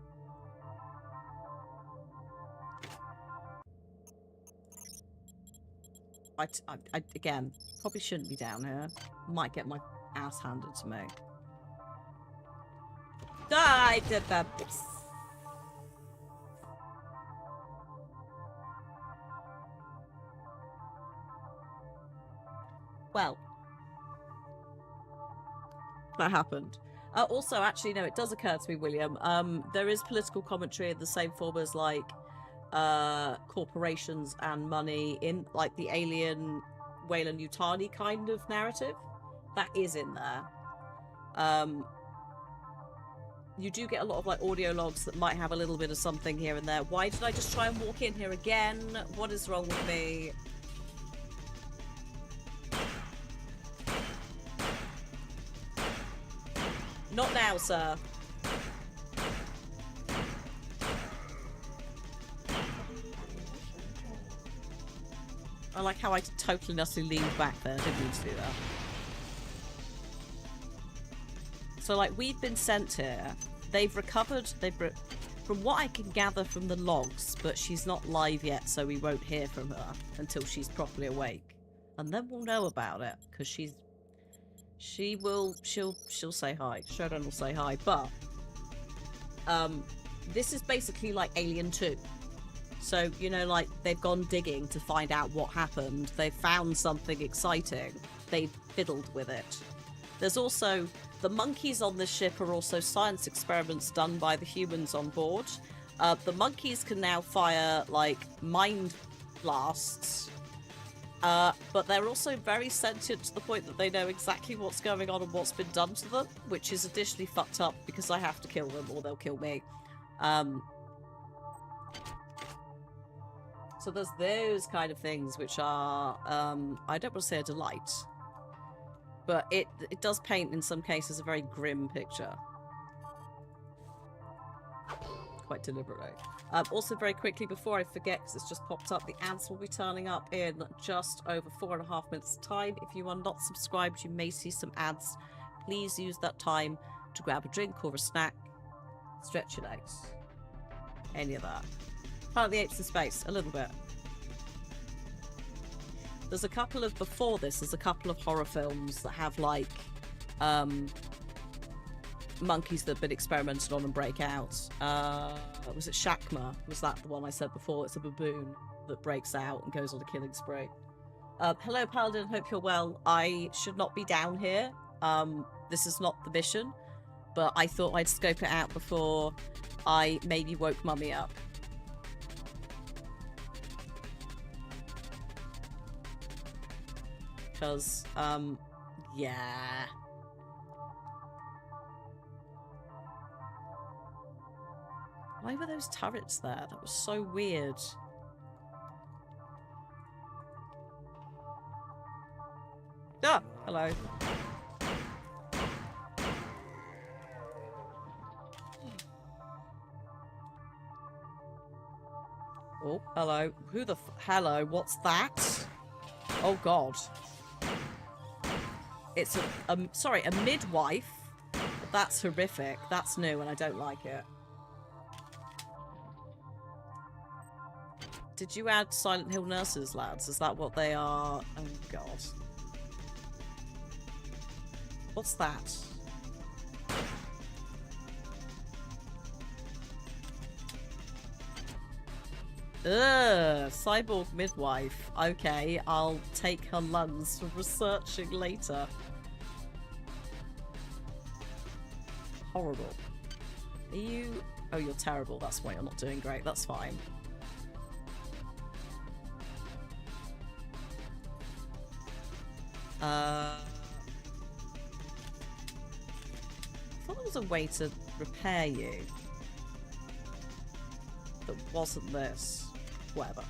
I again, probably shouldn't be down here. Might get my ass handed to me. I did that. Well, that happened. Also, actually, no, it does occur to me, William. There is political commentary in the same form as like corporations and money in like the Alien Weyland-Yutani kind of narrative. That is in there. You do get a lot of like audio logs that might have a little bit of something here and there. Why did I just try and walk in here again? What is wrong with me? Not now, sir. I like how I totally and utterly leaned back there. I didn't mean to do that. So, like, we've been sent here. They've recovered. From what I can gather from the logs, but she's not live yet, so we won't hear from her until she's properly awake. And then we'll know about it, because she'll say hi. Shodan will say hi, but this is basically like Alien 2. So, you know, like, they've gone digging to find out what happened. They've found something exciting. They've fiddled with it. There's also... The monkeys on this ship are also science experiments done by the humans on board. The monkeys can now fire, like, mind blasts. But they're also very sentient to the point that they know exactly what's going on and what's been done to them, which is additionally fucked up because I have to kill them or they'll kill me. So there's those kind of things which are, I don't want to say a delight, but it does paint in some cases a very grim picture. Quite deliberately. Also, very quickly, before I forget, because it's just popped up, the ads will be turning up in just over 4.5 minutes' time. If you are not subscribed, you may see some ads. Please use that time to grab a drink or a snack. Stretch your legs. Any of that. Planet of the Apes in space, a little bit. There's a couple of, before this, there's a couple of horror films that have, like, monkeys that have been experimented on and break out. Was it Shakma? Was that the one I said before? It's a baboon that breaks out and goes on a killing spree. Hello, Paladin. Hope you're well. I should not be down here. This is not the mission, but I thought I'd scope it out before I maybe woke Mummy up. Because, yeah. Why were those turrets there? That was so weird. Ah! Hello. Oh, hello. Who the hello, what's that? Oh god. It's sorry, a midwife? That's horrific. That's new and I don't like it. Did you add Silent Hill nurses, lads? Is that what they are? Oh, God. What's that? Ugh, cyborg midwife. Okay, I'll take her lungs for researching later. Horrible. Are you... Oh, you're terrible. That's why you're not doing great. That's fine. I thought there was a way to repair you that wasn't this. Whatever.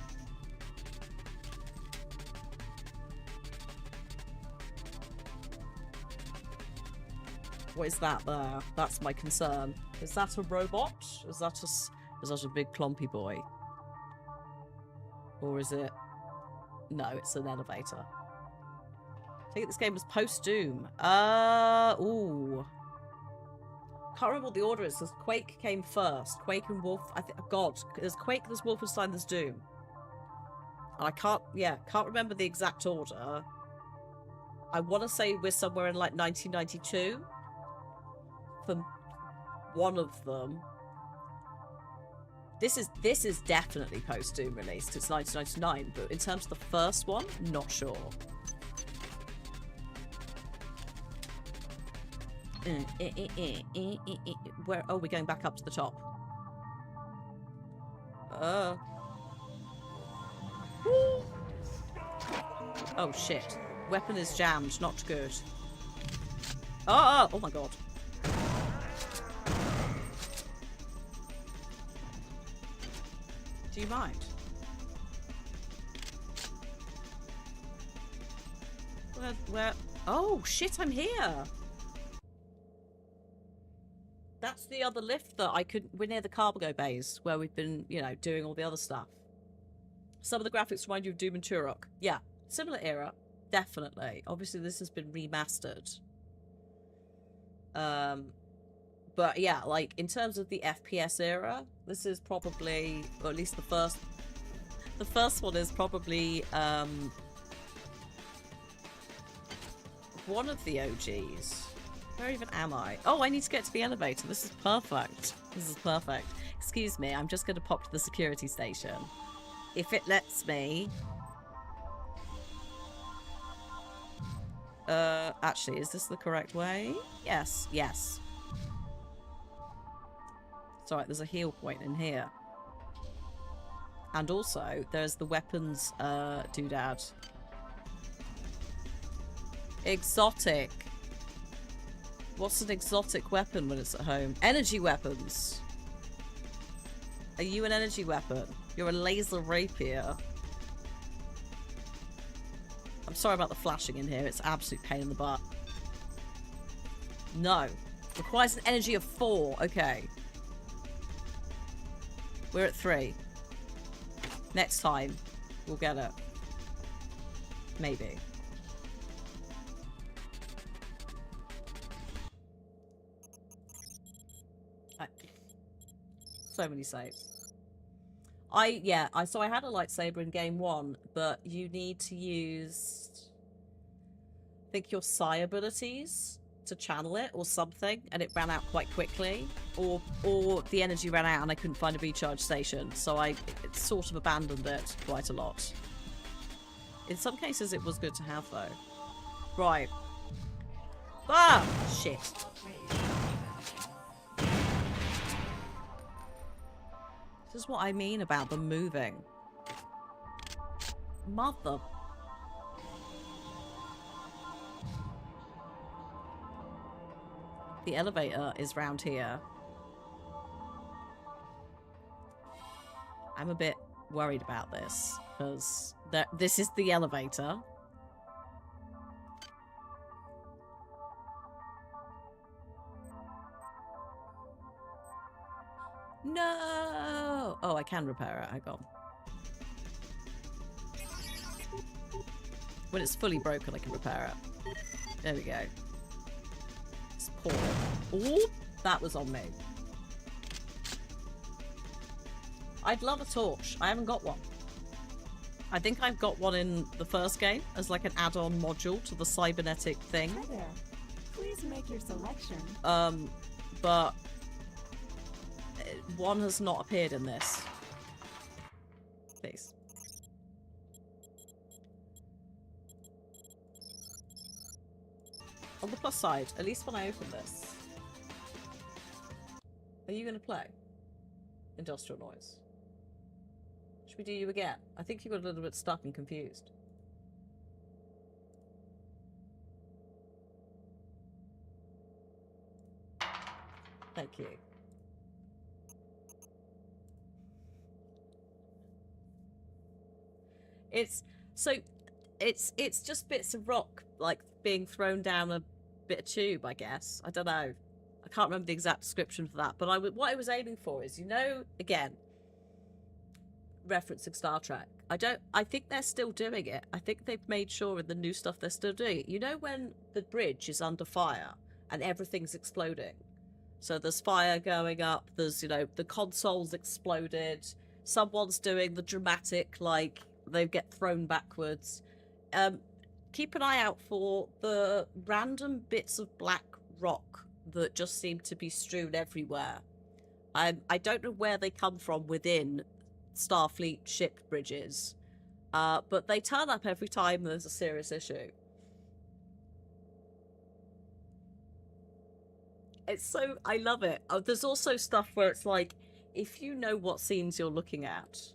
What is that there? That's my concern. Is that a robot? Is that a big clumpy boy? Or is it... No, it's an elevator. I think this game was post-Doom. Ooh. Can't remember what the order is, because Quake came first. Quake and Wolf... God, there's Quake, there's Wolfenstein, there's Doom. And I can't remember the exact order. I want to say we're somewhere in, like, 1992. For one of them. This is definitely post-Doom released. It's 1999, but in terms of the first one, not sure. Where? Oh, we're going back up to the top. Oh shit! Weapon is jammed. Not good. Oh my god. Do you mind? Where? Oh shit! I'm here. That's the other lift that I couldn't... We're near the cargo bays, where we've been, you know, doing all the other stuff. Some of the graphics remind you of Doom and Turok. Yeah, similar era. Definitely. Obviously, this has been remastered. But yeah, like, in terms of the FPS era, this is probably... Or at least the first... The first one is probably, one of the OGs. Where even am I? Oh, I need to get to the elevator. This is perfect. This is perfect. Excuse me, I'm just going to pop to the security station. If it lets me... actually, is this the correct way? Yes, yes. It's alright, there's a heal point in here. And also, there's the weapons, doodad. Exotic. What's an exotic weapon when it's at home? Energy weapons. Are you an energy weapon? You're a laser rapier. I'm sorry about the flashing in here. It's an absolute pain in the butt. No. Requires an energy of 4. Okay. We're at 3. Next time, we'll get it. Maybe. So many saves. So I had a lightsaber in game 1, but you need to use, I think, your psi abilities to channel it or something, and it ran out quite quickly, or the energy ran out and I couldn't find a recharge station, so I sort of abandoned it quite a lot. In some cases it was good to have though. Right. Ah! Shit. This is what I mean about them moving. Mother... The elevator is round here. I'm a bit worried about this, because this is the elevator. No! Oh, I can repair it. Hang on. When it's fully broken, I can repair it. There we go. It's poor. Ooh, that was on me. I'd love a torch. I haven't got one. I think I've got one in the first game as like an add-on module to the cybernetic thing. Hi there. Please make your selection. But one has not appeared in this. Please. On the plus side, at least when I open this. Are you going to play? Industrial noise. Should we do you again? I think you got a little bit stuck and confused. Thank you. It's just bits of rock like being thrown down a bit of tube, I guess. I don't know. I can't remember the exact description for that. But what I was aiming for is, you know, again, referencing Star Trek. I think they're still doing it. I think they've made sure in the new stuff they're still doing it. You know when the bridge is under fire and everything's exploding? So there's fire going up, there's, you know, the console's exploded, someone's doing the dramatic, like, they get thrown backwards. Keep an eye out for the random bits of black rock that just seem to be strewn everywhere. I don't know where they come from within Starfleet ship bridges, but they turn up every time there's a serious issue. It's so, I love it. There's also stuff where it's like, if you know what scenes you're looking at,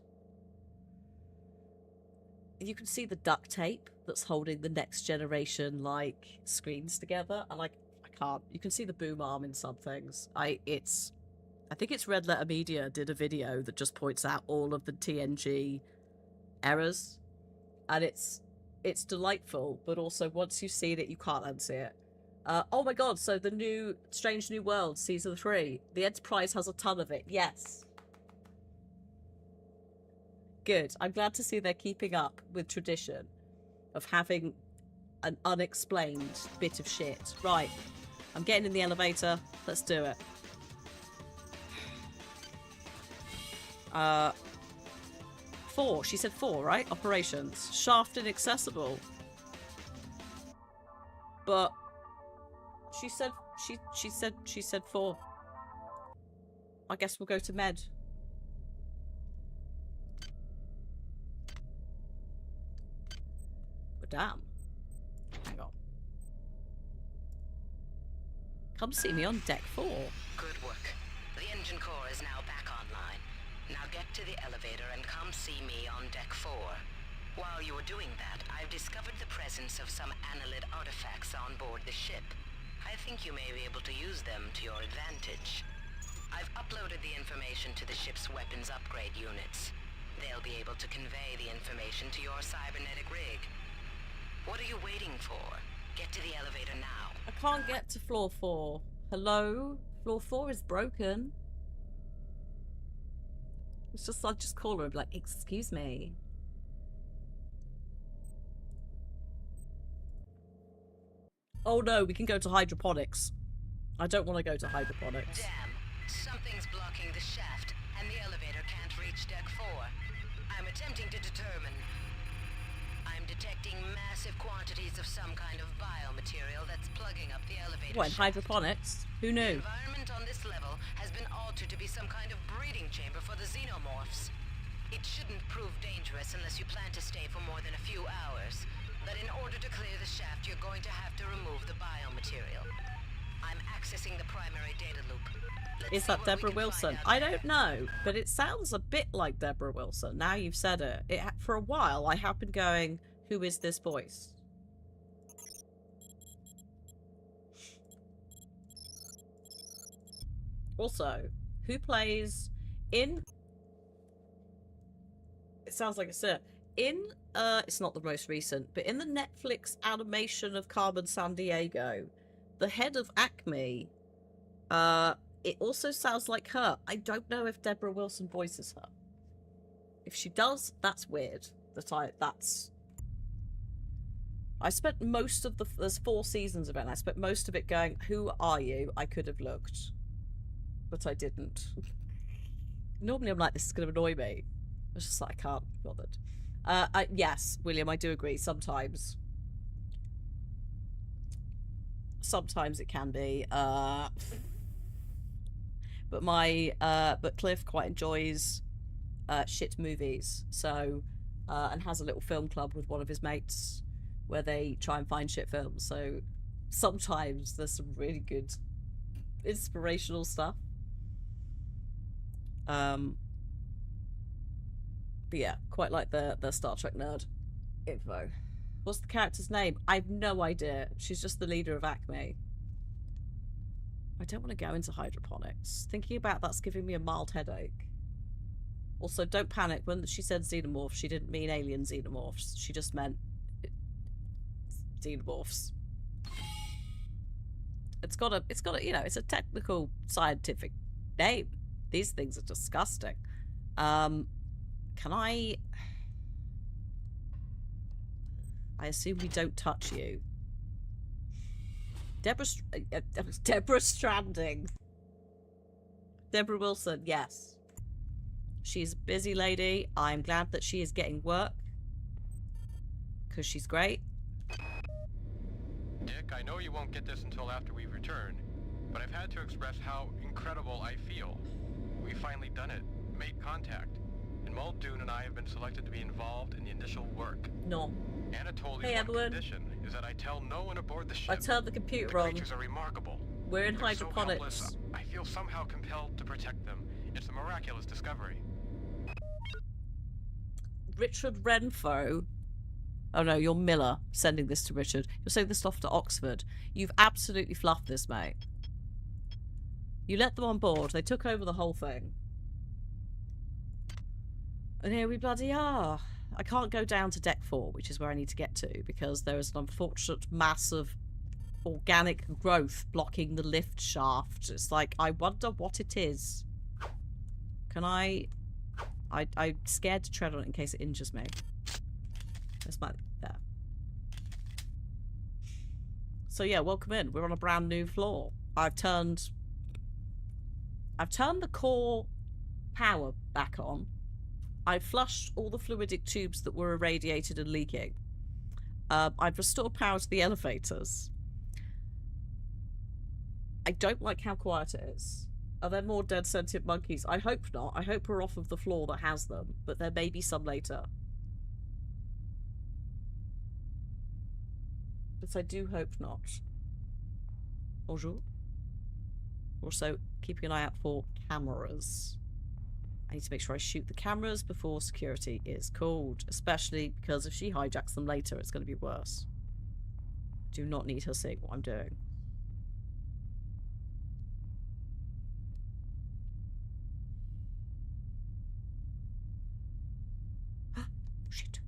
you can see the duct tape that's holding the Next Generation, like, screens together. And, like, I can't. You can see the boom arm in some things. I think it's Red Letter Media did a video that just points out all of the TNG errors. And it's delightful, but also once you've seen it, you can't unsee it. Oh my god, so the new Strange New World Season 3. The Enterprise has a ton of it. Yes. Good. I'm glad to see they're keeping up with tradition of having an unexplained bit of shit. Right. I'm getting in the elevator. Let's do it. 4. She said 4, right? Operations. Shaft inaccessible. But she said 4. I guess we'll go to med. But damn. Hang on. Come see me on deck 4. Good work. The engine core is now back online. Now get to the elevator and come see me on deck 4. While you were doing that, I've discovered the presence of some annelid artifacts on board the ship. I think you may be able to use them to your advantage. I've uploaded the information to the ship's weapons upgrade units. They'll be able to convey the information to your cybernetic rig. What are you waiting for? Get to the elevator now. I can't get to floor 4. Hello? Floor 4 is broken. It's just, I'll just call her and be like, excuse me. Oh no, we can go to hydroponics. I don't want to go to hydroponics. Damn. Something's blocking the shaft, and the elevator can't reach deck 4. I'm attempting to determine. I'm detecting massive quantities of some kind of biomaterial that's plugging up the elevator What, in shaft. hydroponics? Who The knew? environment on this level has been altered to be some kind of breeding chamber for the xenomorphs. It shouldn't prove dangerous unless you plan to stay for more than a few hours. But in order to clear the shaft, you're going to have to remove the biomaterial. I'm accessing the primary data loop. Let's Is see that what we Deborah can Wilson? find out I there. don't know, but it sounds a bit like Deborah Wilson. Now you've said it. For a while, I have been going, who is this voice? Also, who plays in... It sounds like it's in, it's not the most recent, but in the Netflix animation of Carmen Sandiego, the head of Acme, it also sounds like her. I don't know if Deborah Wilson voices her. If she does, that's weird. I spent most of there's 4 seasons of it, and I spent most of it going, who are you? I could have looked. But I didn't. Normally I'm like, this is going to annoy me. I was just like, I can't be bothered. Yes, William, I do agree. Sometimes it can be. But Cliff quite enjoys shit movies. So, and has a little film club with one of his mates where they try and find shit films. So sometimes there's some really good inspirational stuff. But yeah, quite like the Star Trek nerd info. What's the character's name? I have no idea. She's just the leader of Acme. I don't want to go into hydroponics. Thinking about that's giving me a mild headache. Also, don't panic. When she said xenomorphs, she didn't mean alien xenomorphs. She just meant xenomorphs. It's got a, you know, it's a technical scientific name. These things are disgusting. Can I assume we don't touch you. Deborah Stranding. Deborah Wilson, yes. She's a busy lady. I'm glad that she is getting work. Because she's great. Dick, I know you won't get this until after we return, but I've had to express how incredible I feel. We've finally done it. Made contact. And Muldoon and I have been selected to be involved in the initial work. No. Anatolia's Hey, one Evelyn. condition is that I tell no one aboard the ship. I turned the computer The on. creatures are remarkable. We're in They're hydroponics. so helpless, I feel somehow compelled to protect them. It's a miraculous discovery. Richard Renfro. Oh no, you're Miller sending this to Richard. You're sending this off to Oxford. You've absolutely fluffed this, mate. You let them on board. They took over the whole thing. And here we bloody are. I can't go down to deck 4, which is where I need to get to, because there is an unfortunate mass of organic growth blocking the lift shaft. It's like, I wonder what it is. Can I'm scared to tread on it in case it injures me. That's my... there. So yeah, welcome in. We're on a brand new floor. I've turned the core power back on. I flushed all the fluidic tubes that were irradiated and leaking. I've restored power to the elevators. I don't like how quiet it is. Are there more dead sentient monkeys? I hope not. I hope we're off of the floor that has them, but there may be some later. But I do hope not. Bonjour. Also, keeping an eye out for cameras. I need to make sure I shoot the cameras before security is called, especially because if she hijacks them later, it's going to be worse. Do not need her seeing what I'm doing. Shit.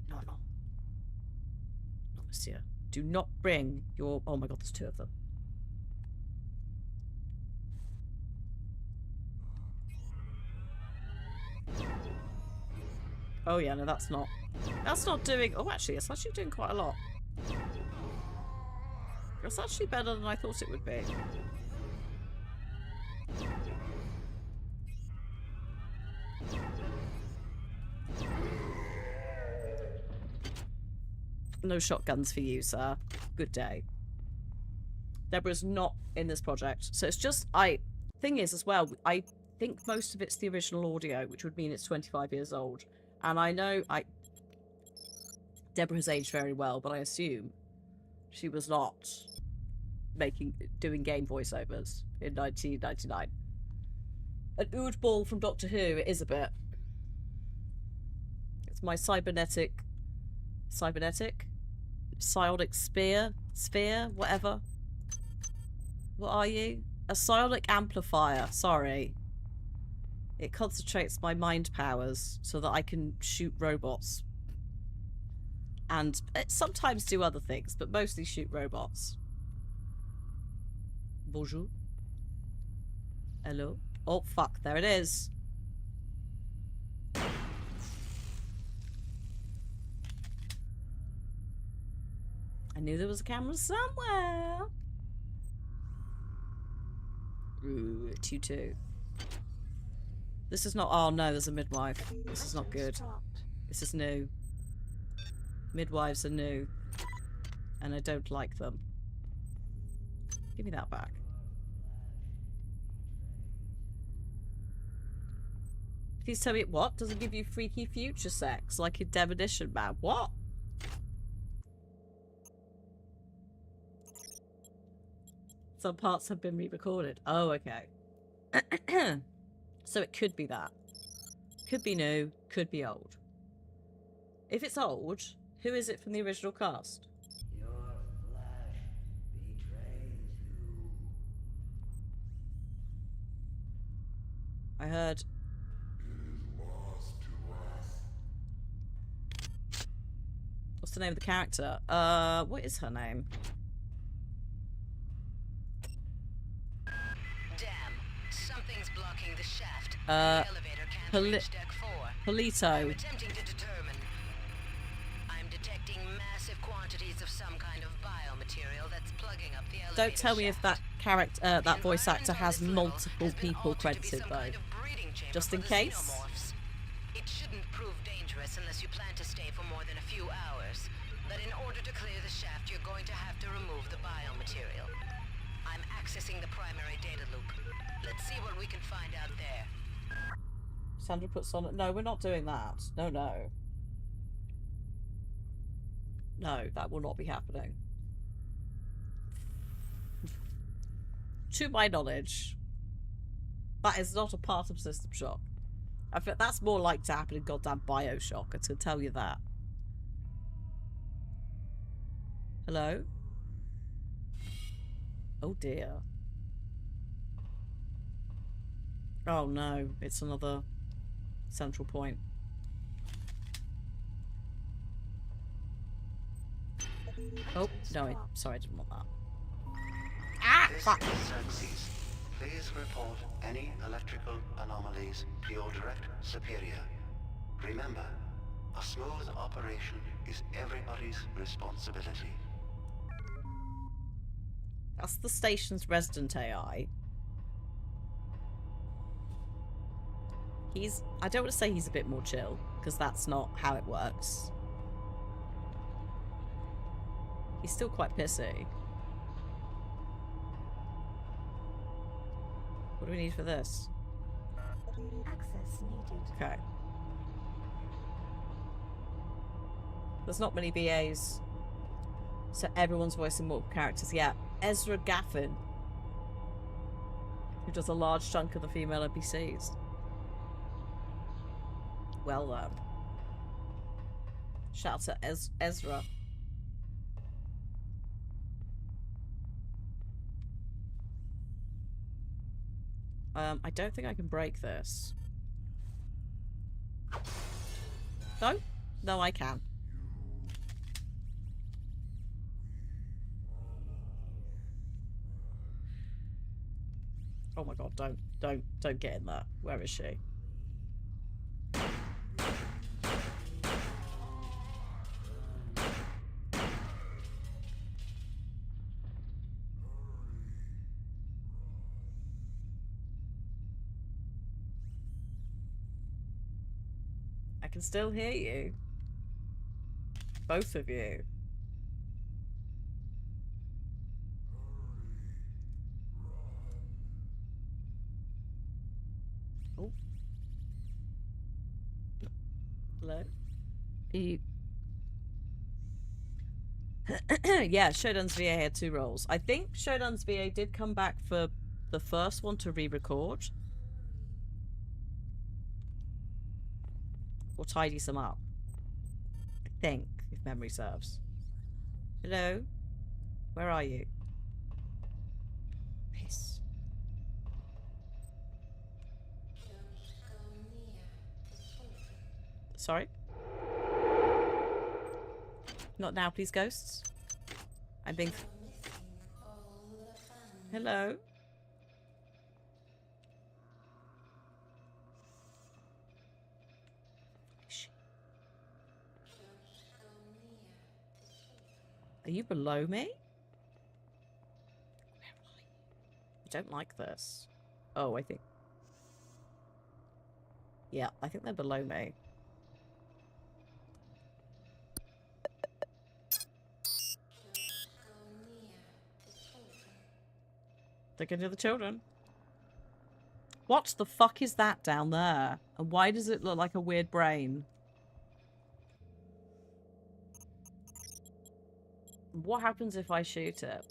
No. No, monsieur. Do not bring your... Oh my god, there's 2 of them. Oh yeah, no, that's not doing... Oh, actually, it's actually doing quite a lot. It's actually better than I thought it would be. No shotguns for you, sir. Good day. Deborah's not in this project. So it's just... Thing is, as well, I think most of it's the original audio, which would mean it's 25 years old. And I know Deborah has aged very well, but I assume she was not doing game voiceovers in 1999. An ood ball from Doctor Who, it is a bit. It's my cybernetic, psionic sphere, whatever. What are you? A psionic amplifier, sorry. It concentrates my mind powers so that I can shoot robots. And sometimes do other things, but mostly shoot robots. Bonjour. Hello. Oh, fuck. There it is. I knew there was a camera somewhere. Ooh, 2-2. This is not... Oh, no, there's a midwife. This is not good. This is new. Midwives are new. And I don't like them. Give me that back. Please tell me what? Does it give you freaky future sex? Like in Demolition Man? What? Some parts have been re-recorded. Oh, okay. So it could be that. Could be new, could be old. If it's old, who is it from the original cast? Your flesh betrays you. I heard... What's the name of the character? What is her name? Something's blocking the shaft. Uh, The elevator can't Poli- reach deck 4. I'm Polito. attempting to determine. I'm detecting massive quantities of some kind of biomaterial that's plugging up the elevator. Don't tell me if that character, that voice actor, has multiple people credited though. Just in case. It shouldn't prove dangerous unless you plan to stay for more than a few hours. But in order to clear the shaft, you're going to have to remove the biomaterial. I'm accessing the primary data loop. Let's see what we can find out there. Sandra puts on... No, we're not doing that. No, no. No, that will not be happening. To my knowledge, that is not a part of System Shock. I think that's more like to happen in goddamn Bioshock, I can tell you that. Hello? Oh dear. Oh no, it's another central point. Oh, no, sorry, I didn't want that. Ah, fuck! This is Xerxes. Please report any electrical anomalies to your direct superior. Remember, a smooth operation is everybody's responsibility. That's the station's resident AI. I don't want to say he's a bit more chill, because that's not how it works. He's still quite pissy. What do we need for this? Access needed. Okay. There's not many BAs. So everyone's voicing multiple characters. Yeah. Ezra Gaffin, who does a large chunk of the female NPCs. Well done. Shout out to Ezra. I don't think I can break this. No? No, I can. Oh my god, don't get in there. Where is she? I can still hear you. Both of you. Oh. Hello? Are you... Yeah, Shodan's VA had 2 roles. I think Shodan's VA did come back for the first one to re-record. Or tidy some up. I think, if memory serves. Hello? Where are you? Piss. Sorry? Not now, please, ghosts. I'm being... Hello? Are you below me? Where are you? I don't like this. Oh, I think... Yeah, I think they're below me. They're going to the children. What the fuck is that down there? And why does it look like a weird brain? What happens if I shoot it?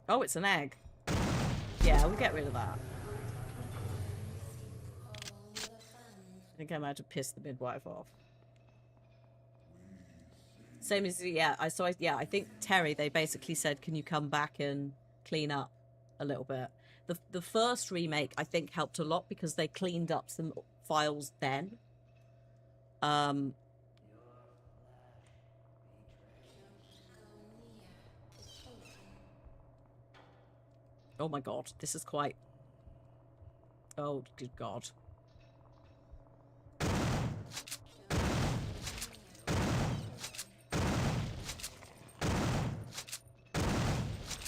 Oh, it's an egg. Yeah, we'll get rid of that. I think I might have pissed the midwife off. Same as, yeah, I think Terry, they basically said, can you come back and clean up a little bit? The first remake, I think, helped a lot because they cleaned up some files then. Oh my god, this is quite... Oh, good god.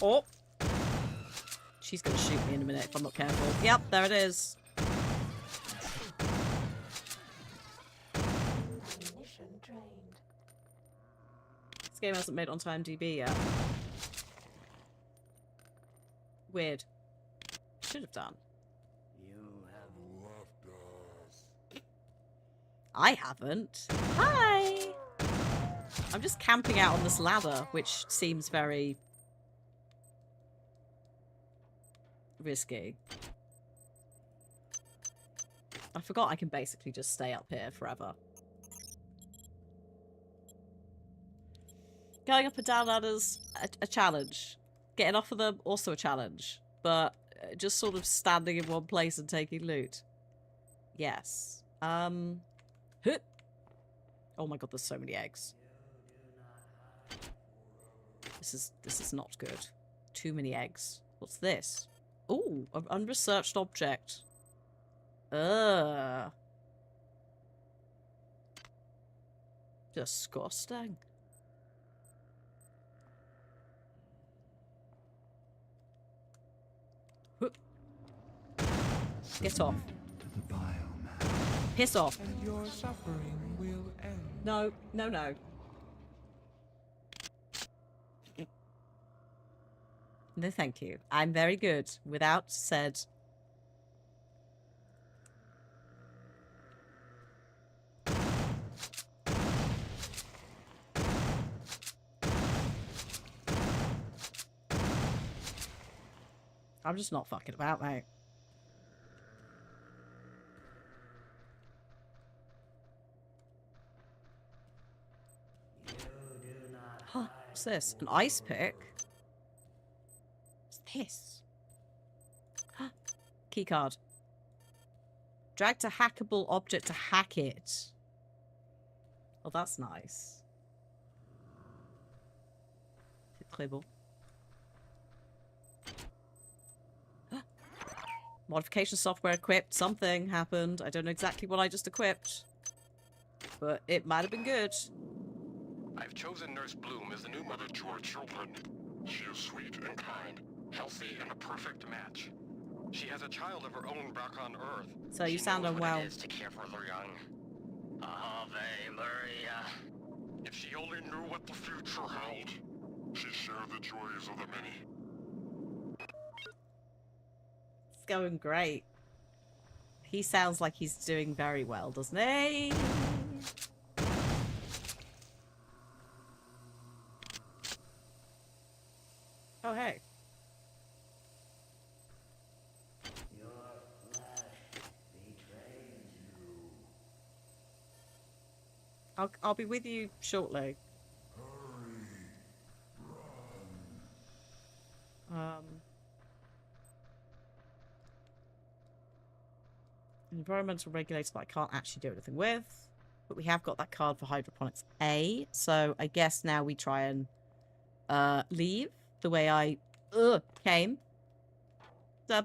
Oh! She's gonna shoot me in a minute if I'm not careful. Yep, there it is. Ammunition drained. This game hasn't made it onto IMDb yet. Weird. Should have done. You have left us. I haven't. Hi! I'm just camping out on this ladder, which seems very... risky. I forgot I can basically just stay up here forever. Going up and down ladders, a challenge. Getting off of them, also a challenge. But just sort of standing in one place and taking loot. Yes. Huh. Oh my god, there's so many eggs. This is not good. Too many eggs. What's this? Ooh, an unresearched object. Ugh. Disgusting. Get off. Piss off. And your suffering will end. No, no, no. No, thank you. I'm very good. Without said. I'm just not fucking about, mate. Huh, what's this? An ice pick? What's this? Keycard. Drag to hackable object to hack it. Oh, that's nice. C'est très beau. Modification software equipped. Something happened. I don't know exactly what I just equipped. But it might have been good. I've chosen Nurse Bloom as the new mother to our children. She is sweet and kind, healthy and a perfect match. She has a child of her own back on Earth. So you sound unwell. It is to care for the young. Ave Maria. If she only knew what the future held. She shared the joys of the many. It's going great. He sounds like he's doing very well, doesn't he? Oh, hey. Your flesh betrays you. I'll be with you shortly. Environmental regulator that I can't actually do anything with. But we have got that card for hydroponics A. So I guess now we try and leave the way I came. Because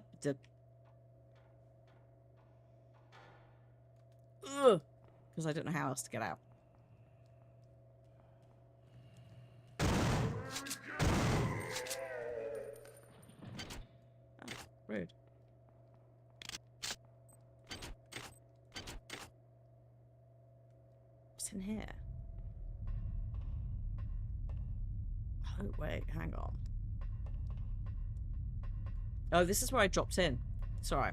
I don't know how else to get out. Oh, rude. What's in here? Oh, wait, hang on. Oh, this is where I dropped in. Sorry.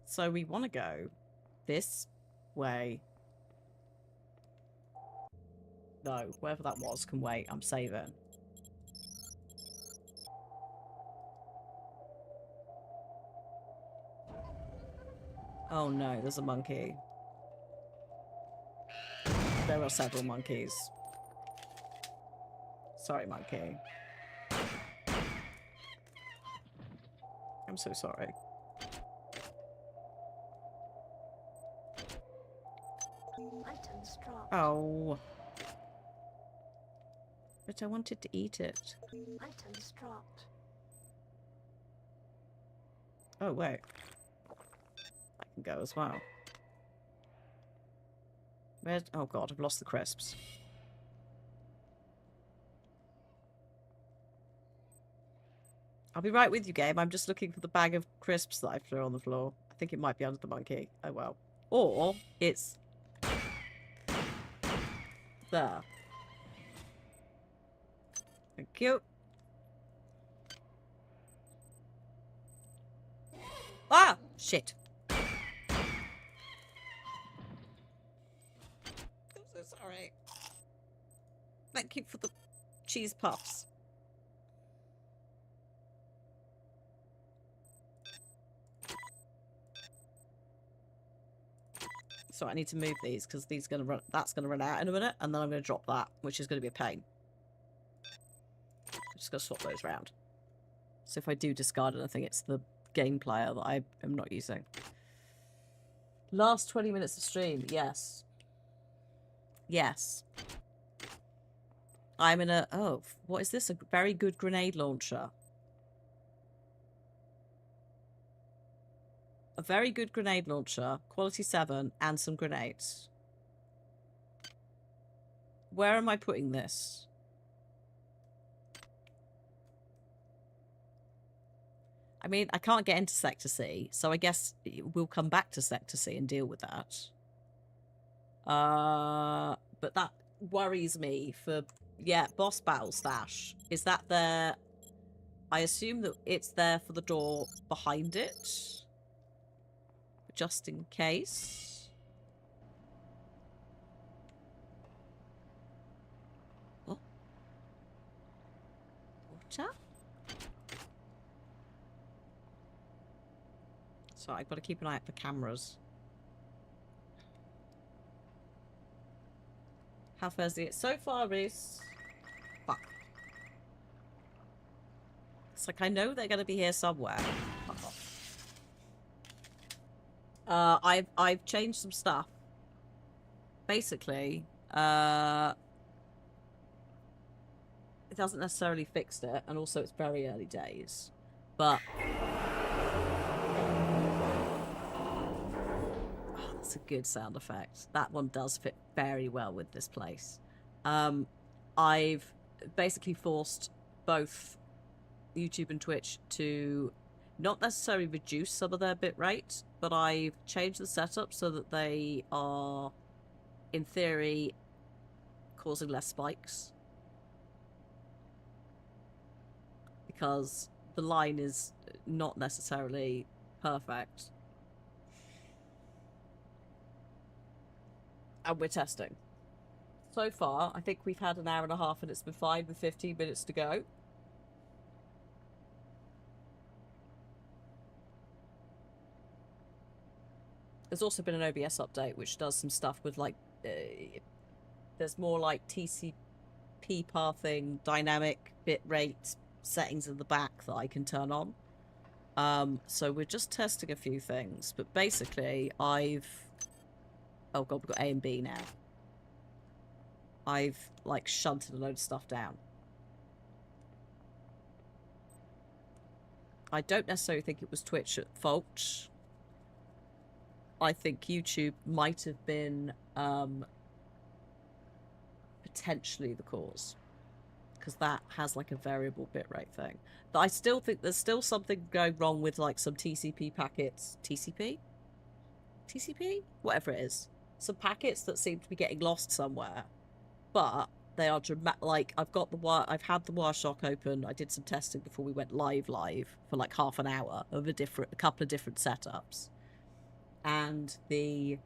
So we want to go this way. No, wherever that was can wait. I'm saving. Oh no, there's a monkey. There are several monkeys. Sorry, monkey. I'm so sorry. Items dropped. Oh. But I wanted to eat it. Items dropped. Oh, wait. I can go as well. Where's... Oh, God, I've lost the crisps. I'll be right with you, game. I'm just looking for the bag of crisps that I threw on the floor. I think it might be under the monkey. Oh, well. Or it's... there. Thank you. Ah! Shit. I'm so sorry. Thank you for the cheese puffs. So I need to move these because these gonna run. That's gonna run out in a minute, and then I'm gonna drop that, which is gonna be a pain. I'm just gonna swap those around. So if I do discard anything, it's the game player that I am not using. Last 20 minutes of stream, yes. Yes. I'm in a... Oh, what is this? A very good grenade launcher. A very good grenade launcher, quality 7, and some grenades. Where am I putting this? I mean, I can't get into Sector C, so I guess we'll come back to Sector C and deal with that. But that worries me for... Yeah, boss battle stash. Is that there? I assume that it's there for the door behind it. Just in case. Oh. Water? So I've got to keep an eye out for cameras. How far is it? So far, Reese. Fuck. It's like I know they're going to be here somewhere. Fuck off. I've changed some stuff. Basically, it hasn't necessarily fixed it, and also it's very early days. But oh, that's a good sound effect. That one does fit very well with this place. I've basically forced both YouTube and Twitch to not necessarily reduce some of their bitrate, but I've changed the setup so that they are, in theory, causing less spikes. Because the line is not necessarily perfect. And we're testing. So far, I think we've had an hour and a half and it's been fine with 15 minutes to go. There's also been an OBS update which does some stuff with like, there's more like TCP pathing, dynamic bitrate settings in the back that I can turn on. So we're just testing a few things, but basically I've... Oh god, we've got A and B now. I've like shunted a load of stuff down. I don't necessarily think it was Twitch at fault. I think YouTube might have been potentially the cause, because that has like a variable bitrate thing. But I still think there's still something going wrong with like some TCP packets. TCP? TCP? Whatever it is. Some packets that seem to be getting lost somewhere. But they are dramatic. Like, I've got the wire, I've had the Wireshark open. I did some testing before we went live for like half an hour of a couple of different setups. And the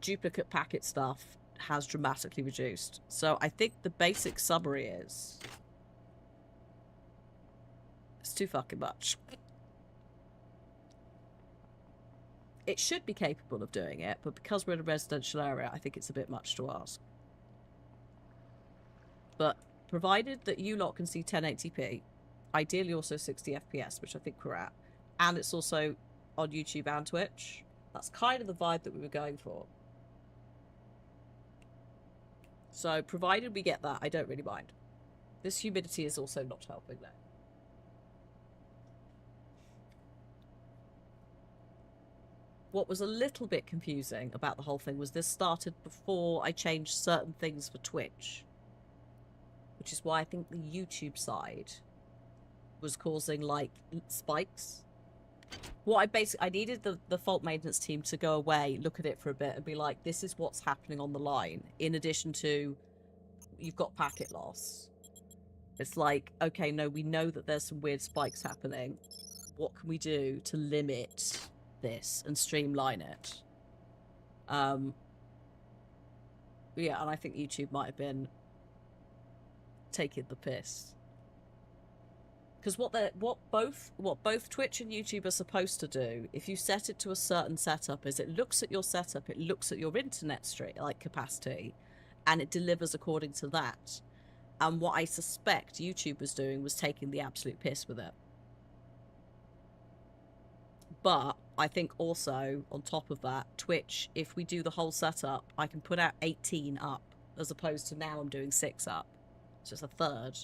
duplicate packet stuff has dramatically reduced. So I think the basic summary is it's too fucking much. It should be capable of doing it, but because we're in a residential area, I think it's a bit much to ask. But provided that you lot can see 1080p, ideally also 60 FPS, which I think we're at, and it's also on YouTube and Twitch, that's kind of the vibe that we were going for. So provided we get that, I don't really mind. This humidity is also not helping though. what was a little bit confusing about the whole thing was this started before I changed certain things for Twitch. Which is why I think the YouTube side was causing, like, spikes. What I needed the fault maintenance team to go away, look at it for a bit, and be like, this is what's happening on the line. In addition to, you've got packet loss. It's like, okay, no, we know that there's some weird spikes happening. What can we do to limit this and streamline it? Yeah, and I think YouTube might have been taking the piss. Because what both Twitch and YouTube are supposed to do, if you set it to a certain setup, is it looks at your setup, it looks at your internet capacity, and it delivers according to that. And what I suspect YouTube was doing was taking the absolute piss with it. But I think also, on top of that, Twitch, if we do the whole setup, I can put out 18 up, as opposed to now I'm doing 6 up. So it's a third.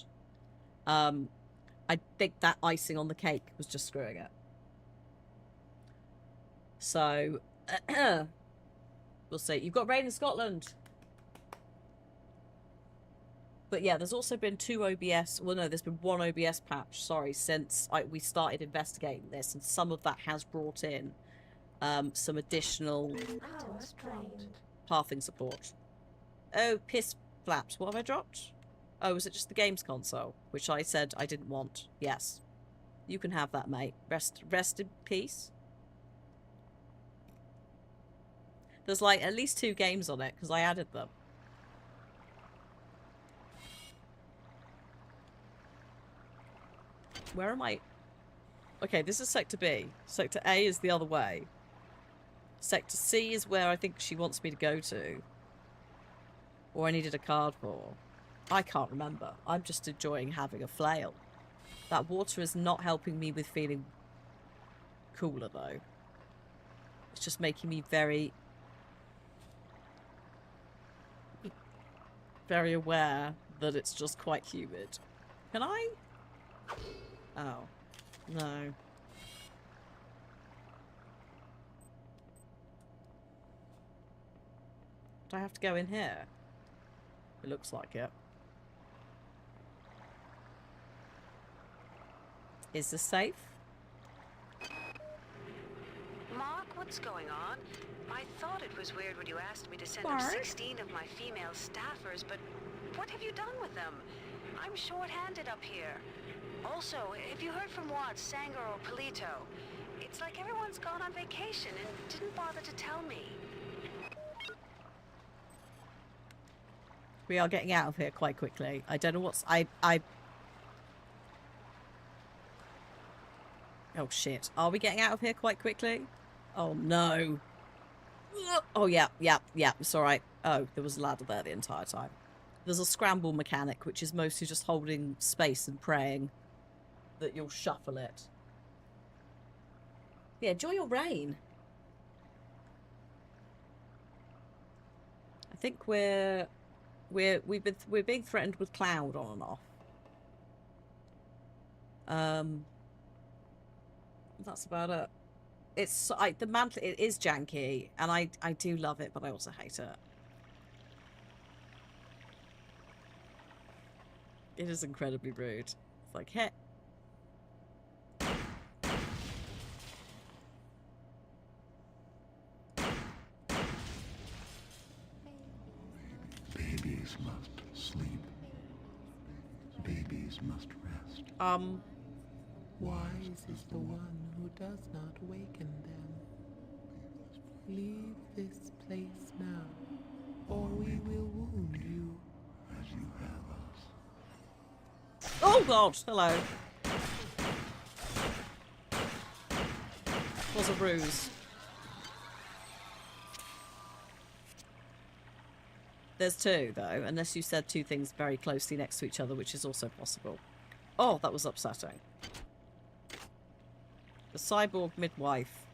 I think that icing on the cake was just screwing it. So, we'll see. You've got rain in Scotland. But yeah, there's also been 2 OBS... Well, no, there's been 1 OBS patch, sorry, since we started investigating this. And some of that has brought in some additional pathing support. Oh, piss flaps. What have I dropped? Oh, was it just the games console? Which I said I didn't want. Yes. You can have that, mate. Rest in peace. There's like at least 2 games on it, because I added them. Where am I? Okay, this is Sector B. Sector A is the other way. Sector C is where I think she wants me to go to. Or I needed a card for. I can't remember. I'm just enjoying having a flail. That water is not helping me with feeling cooler, though. It's just making me very aware that it's just quite humid. Can I? Oh. No. Do I have to go in here? It looks like it. Is this safe? Mark, what's going on? I thought it was weird when you asked me to send Mark? up 16 of my female staffers, but what have you done with them? I'm short-handed up here. Also, have you heard from Watts, Sanger, or Polito? It's like everyone's gone on vacation and didn't bother to tell me. We are getting out of here quite quickly. I don't know what's... Oh, shit. Are we getting out of here quite quickly? Oh, no. Oh, yeah. It's all right. Oh, there was a ladder there the entire time. There's a scramble mechanic, which is mostly just holding space and praying that you'll shuffle it. Yeah, enjoy your rain. I think we're being threatened with cloud on and off. That's about it. It's the mantle. It is janky, and I do love it, but I also hate it. It is incredibly rude. It's like, hey. Babies must sleep. Babies must rest. Wise is the one who does not waken them. Leave this place now, or we will wound you. As you have us. Oh God! Hello. Was a ruse. There's 2 though, unless you said 2 things very closely next to each other, which is also possible. Oh, that was upsetting. The cyborg midwife.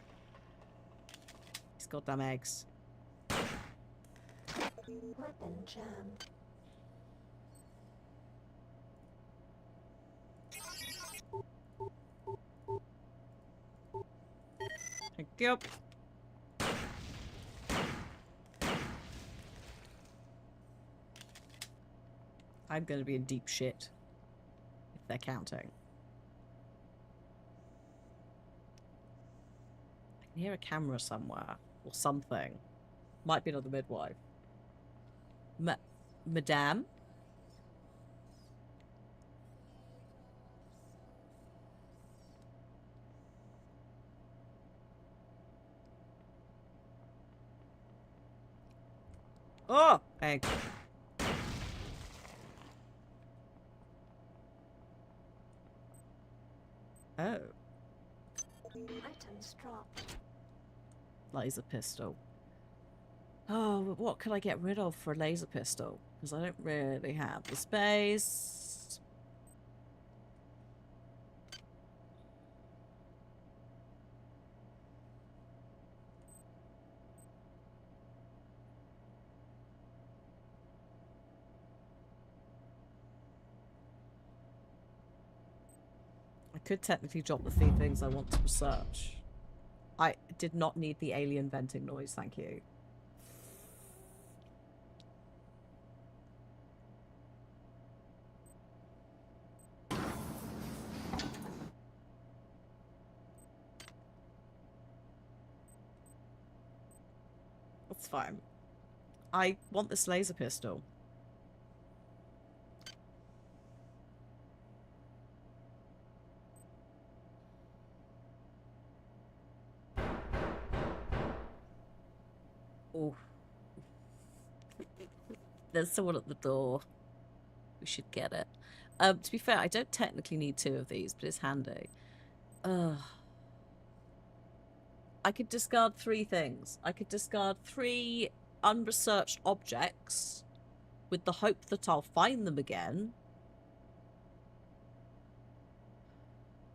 These goddamn eggs. Weapon jammed. Thank you. I'm going to be in deep shit if they're counting. I can hear a camera somewhere or something. Might be another midwife. Madame? Oh! Egg. Oh. Items dropped. Laser pistol. Oh, what could I get rid of for a laser pistol? Because I don't really have the space. I could technically drop the 3 things I want to research. I did not need the alien venting noise, thank you. That's fine. I want this laser pistol. Oh. There's someone at the door. We should get it. To be fair, I don't technically need 2 of these, but it's handy. I could discard 3 things. I could discard 3 unresearched objects with the hope that I'll find them again.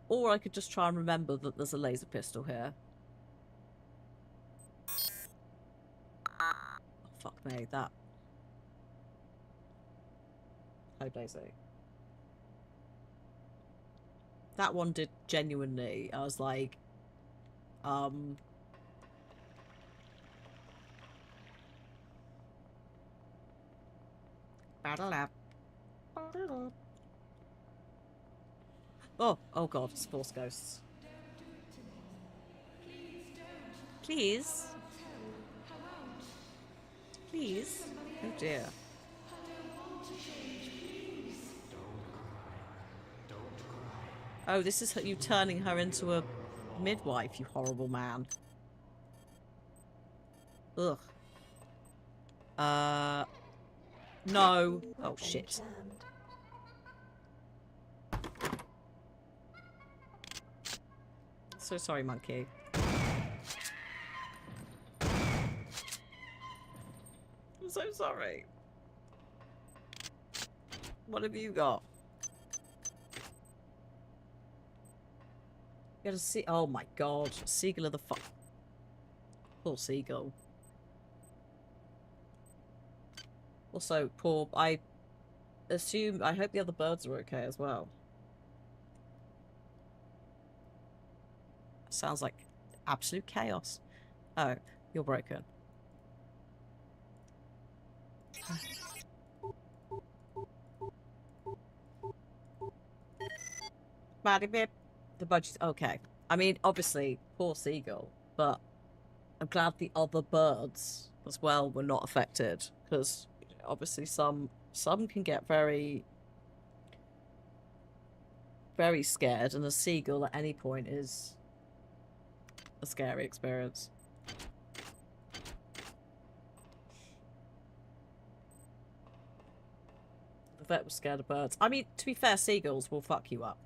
Or I could just try and remember that there's a laser pistol here. Oh, fuck me, that... Oh, Daisy. That one did genuinely. I was like, Battle app. Oh god, it's Force Ghosts. Please? Please? Oh dear. Oh, this is you turning her into a midwife, you horrible man. Ugh. No. Oh, shit. So sorry, monkey. I'm so sorry. What have you got? You gotta see. Oh my god. Seagull of the fuck. Poor seagull. Also, poor. I assume. I hope the other birds are okay as well. Sounds like absolute chaos. Oh, you're broken. Maddie bip. The budget's okay. I mean, obviously, poor seagull, but I'm glad the other birds as well were not affected, because obviously some can get very, very scared, and a seagull at any point is a scary experience. The vet was scared of birds. I mean, to be fair, seagulls will fuck you up.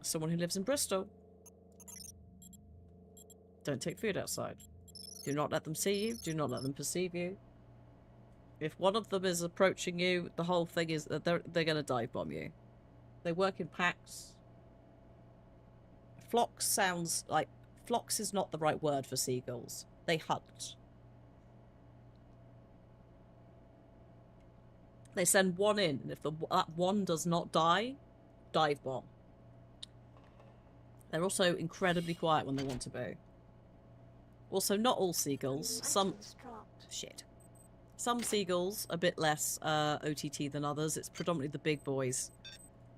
Someone who lives in Bristol. Don't take food outside. Do not let them see you. Do not let them perceive you. If one of them is approaching you, the whole thing is that they're going to dive bomb you. They work in packs. Flocks sounds like... Flocks is not the right word for seagulls. They hunt. They send one in, and if that one does not die, dive bomb. They're also incredibly quiet when they want to be. Also, not all seagulls. Some... Shit. Some seagulls a bit less OTT than others. It's predominantly the big boys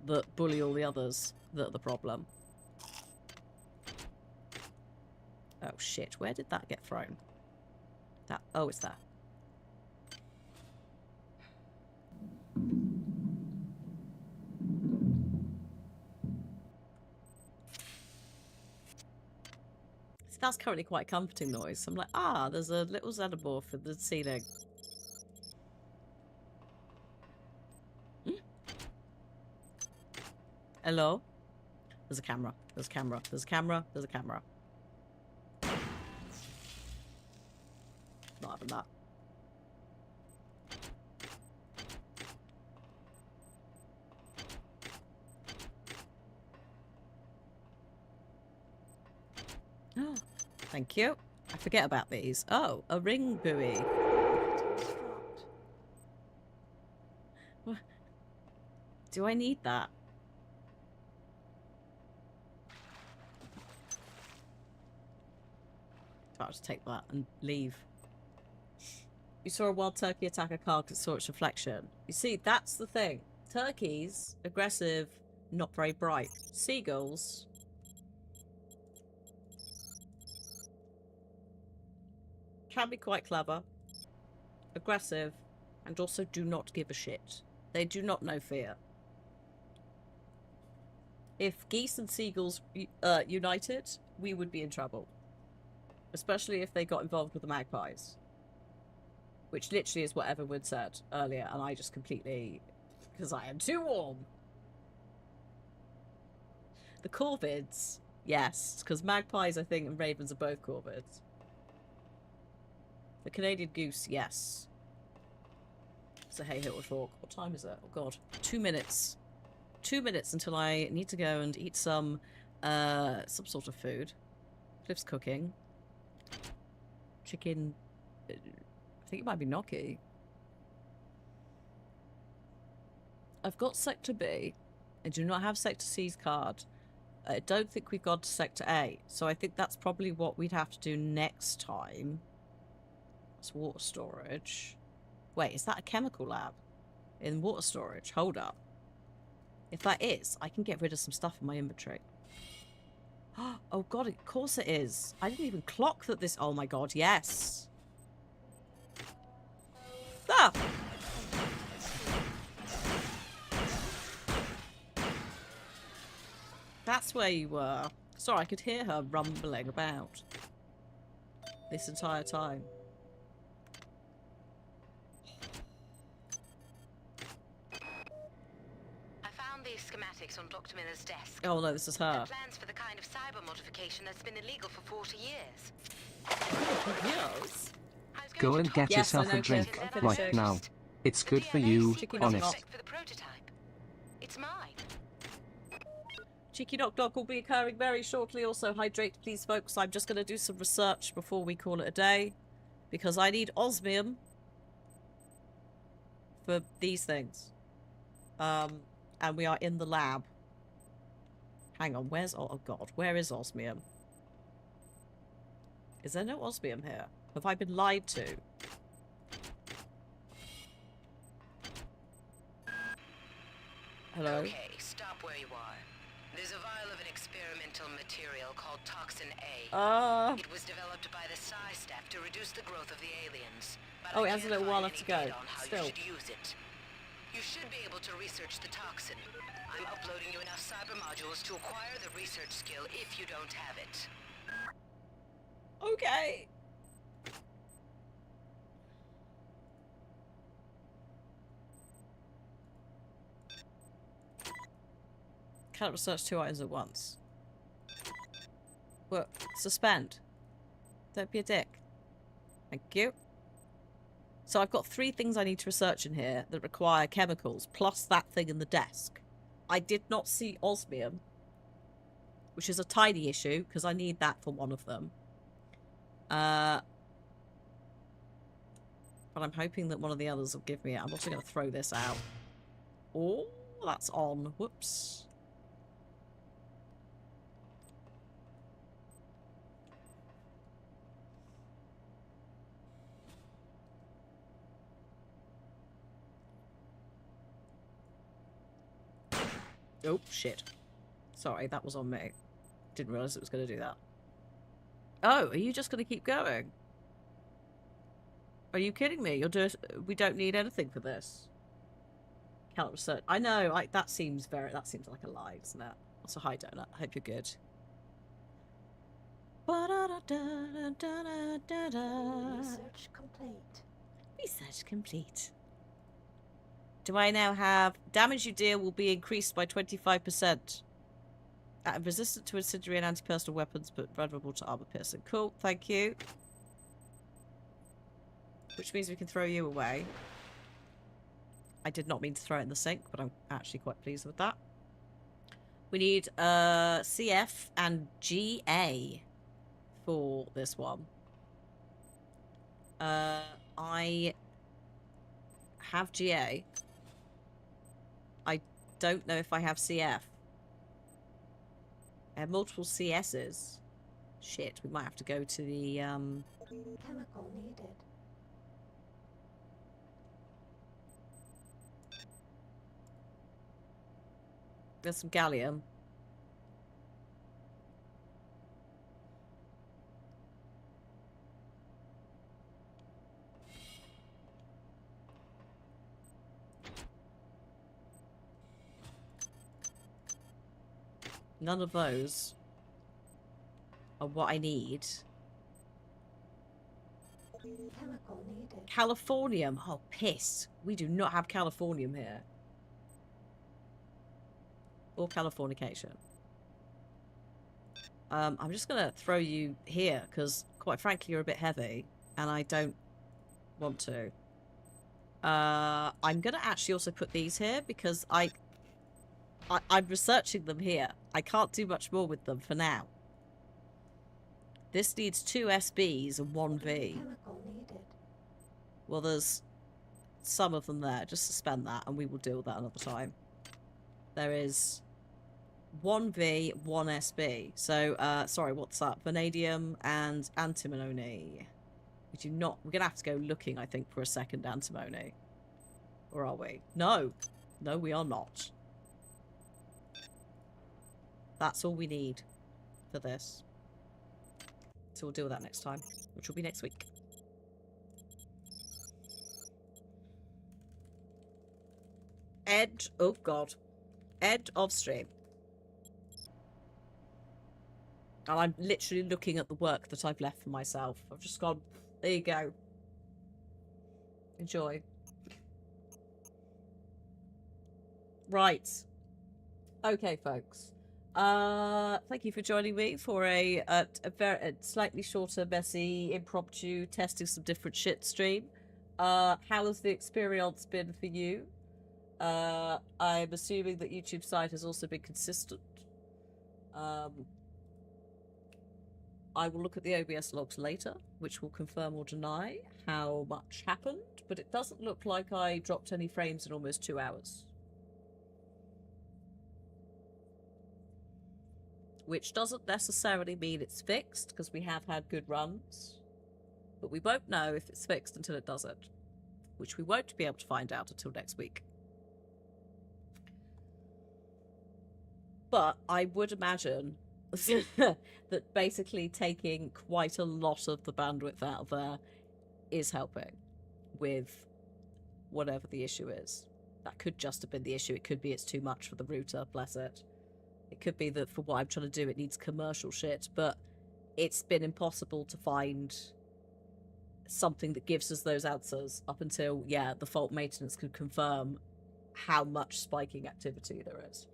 that bully all the others that are the problem. Oh shit, where did that get thrown? That, oh, it's there. See, that's currently quite a comforting noise. I'm like, ah, there's a little xenomorph in the ceiling. Hello? There's a camera. There's a camera. There's a camera. There's a camera. Not having that. Oh, thank you. I forget about these. Oh, a ring buoy. What? Do I need that? I'll just take that and leave. You saw a wild turkey attack a car because it saw its reflection. You see, that's the thing. Turkeys, aggressive, not very bright. Seagulls, can be quite clever, aggressive, and also do not give a shit. They do not know fear. If geese and seagulls united, we would be in trouble. Especially if they got involved with the magpies. Which literally is what Everwood said earlier, and I just completely... because I am too warm. The corvids, yes, because magpies, I think, and ravens are both corvids. The Canadian goose, yes. So hey, Hitwood Fork. What time is it? Oh god. 2 minutes. 2 minutes until I need to go and eat some sort of food. Cliff's cooking. Chicken. I think it might be gnocchi. I've got Sector B. I do not have Sector C's card. I don't think we've got Sector A. So I think that's probably what we'd have to do next time. It's water storage. Wait, is that a chemical lab? In water storage? Hold up. If that is, I can get rid of some stuff in my inventory. Oh god, of course it is. I didn't even clock that this... oh my god, yes. Ah! That's where you were. Sorry, I could hear her rumbling about this entire time. I found these schematics on Dr. Miller's desk. Oh no, this is her. They're plans for the kind of cyber modification that's been illegal for 40 years. Yes. Go and get yourself a drink right now. It's good for you, honest. For the prototype. It's mine. Cheeky Knock Knock will be occurring very shortly. Also, hydrate, please, folks. I'm just going to do some research before we call it a day. Because I need osmium for these things. And we are in the lab. Hang on, where's... oh god, where is osmium? Is there no osmium here? Have I been lied to? Hello? Okay, stop where you are. There's a vial of an experimental material called Toxin A. It was developed by the Psi staff to reduce the growth of the aliens. But oh, I it has a can't little while find left to any go. data on how Still. you should use it. You should be able to research the toxin. I'm uploading you enough cyber modules to acquire the research skill if you don't have it. Okay. Can't research 2 items at once. Well, suspend. Don't be a dick. Thank you. So I've got 3 things I need to research in here that require chemicals, plus that thing in the desk. I did not see osmium, which is a tiny issue, because I need that for one of them. But I'm hoping that one of the others will give me it. I'm also going to throw this out. Oh, that's on. Whoops. Oh, shit. Sorry, that was on me. Didn't realise it was going to do that. Oh, are you just going to keep going? Are you kidding me? We don't need anything for this. Count research. I know, that seems like a lie, doesn't it? Also, hi, Donut. I hope you're good. Research complete. Research complete. Do I now have damage you deal will be increased by 25%. Resistant to incendiary and anti-personal weapons, but vulnerable to armor piercing. Cool, thank you. Which means we can throw you away. I did not mean to throw it in the sink, but I'm actually quite pleased with that. We need CF and GA for this one. I have GA. I don't know if I have CF. I have multiple CSs. Shit, we might have to go to the Chemical needed. There's some gallium. None of those are what I need. Chemical needed. Californium. Oh, piss. We do not have Californium here. Or Californication. I'm just going to throw you here, because, quite frankly, you're a bit heavy, and I don't want to. I'm going to actually also put these here, because I'm researching them here. I can't do much more with them for now. This needs 2 SBs and 1 V. Chemical needed. Well, there's some of them there. Just suspend that, and we will deal with that another time. There is 1 V, 1 SB. So, sorry, what's that? Vanadium and antimony. We do not... We're going to have to go looking, I think, for a second antimony. Or are we? No. No, we are not. That's all we need for this. So we'll deal with that next time, which will be next week. End. Oh, God. End of stream. And I'm literally looking at the work that I've left for myself. I've just gone, there you go. Enjoy. Right. Okay, folks. Thank you for joining me for a slightly shorter, messy, impromptu, testing some different shit stream. How has the experience been for you? I'm assuming that YouTube site has also been consistent. I will look at the OBS logs later, which will confirm or deny how much happened, but it doesn't look like I dropped any frames in almost 2 hours. Which doesn't necessarily mean it's fixed, because we have had good runs. But we won't know if it's fixed until it doesn't. Which we won't be able to find out until next week. But I would imagine that basically taking quite a lot of the bandwidth out of there is helping with whatever the issue is. That could just have been the issue. It could be it's too much for the router, bless it. It could be that for what I'm trying to do, it needs commercial shit, but it's been impossible to find something that gives us those answers up until, yeah, the fault maintenance could confirm how much spiking activity there is.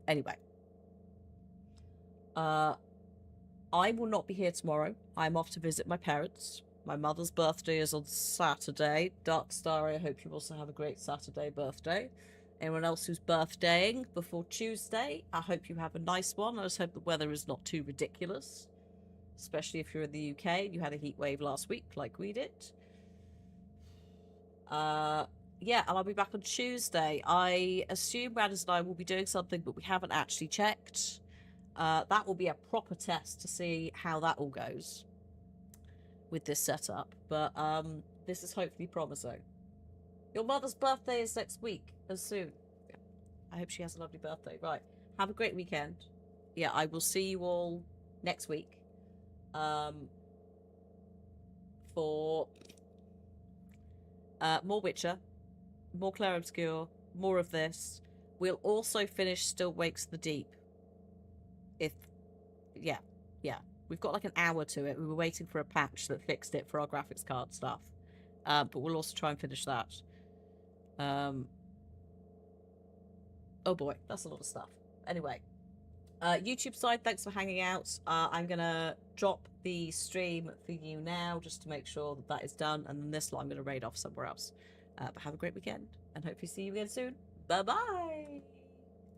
Anyway. I will not be here tomorrow. I'm off to visit my parents. My mother's birthday is on Saturday. Darkstar, I hope you also have a great Saturday birthday. Anyone else who's birthdaying before Tuesday, I hope you have a nice one. I just hope the weather is not too ridiculous. Especially if you're in the UK and you had a heat wave last week like we did. Yeah, and I'll be back on Tuesday. I assume Randers and I will be doing something, but we haven't actually checked. That will be a proper test to see how that all goes with this setup. But this is hopefully promising. Your mother's birthday is next week, as soon. Yeah. I hope she has a lovely birthday. Right. Have a great weekend. Yeah, I will see you all next week. For more Witcher, more Clair Obscure, more of this. We'll also finish Still Wakes the Deep. Yeah. We've got like an hour to it. We were waiting for a patch that fixed it for our graphics card stuff. But we'll also try and finish that. Oh boy, that's a lot of stuff. Anyway. YouTube side, thanks for hanging out. I'm going to drop the stream for you now just to make sure that that is done. And then this lot I'm going to raid off somewhere else. But have a great weekend and hope to see you again soon. Bye-bye.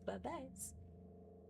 Bye-bye.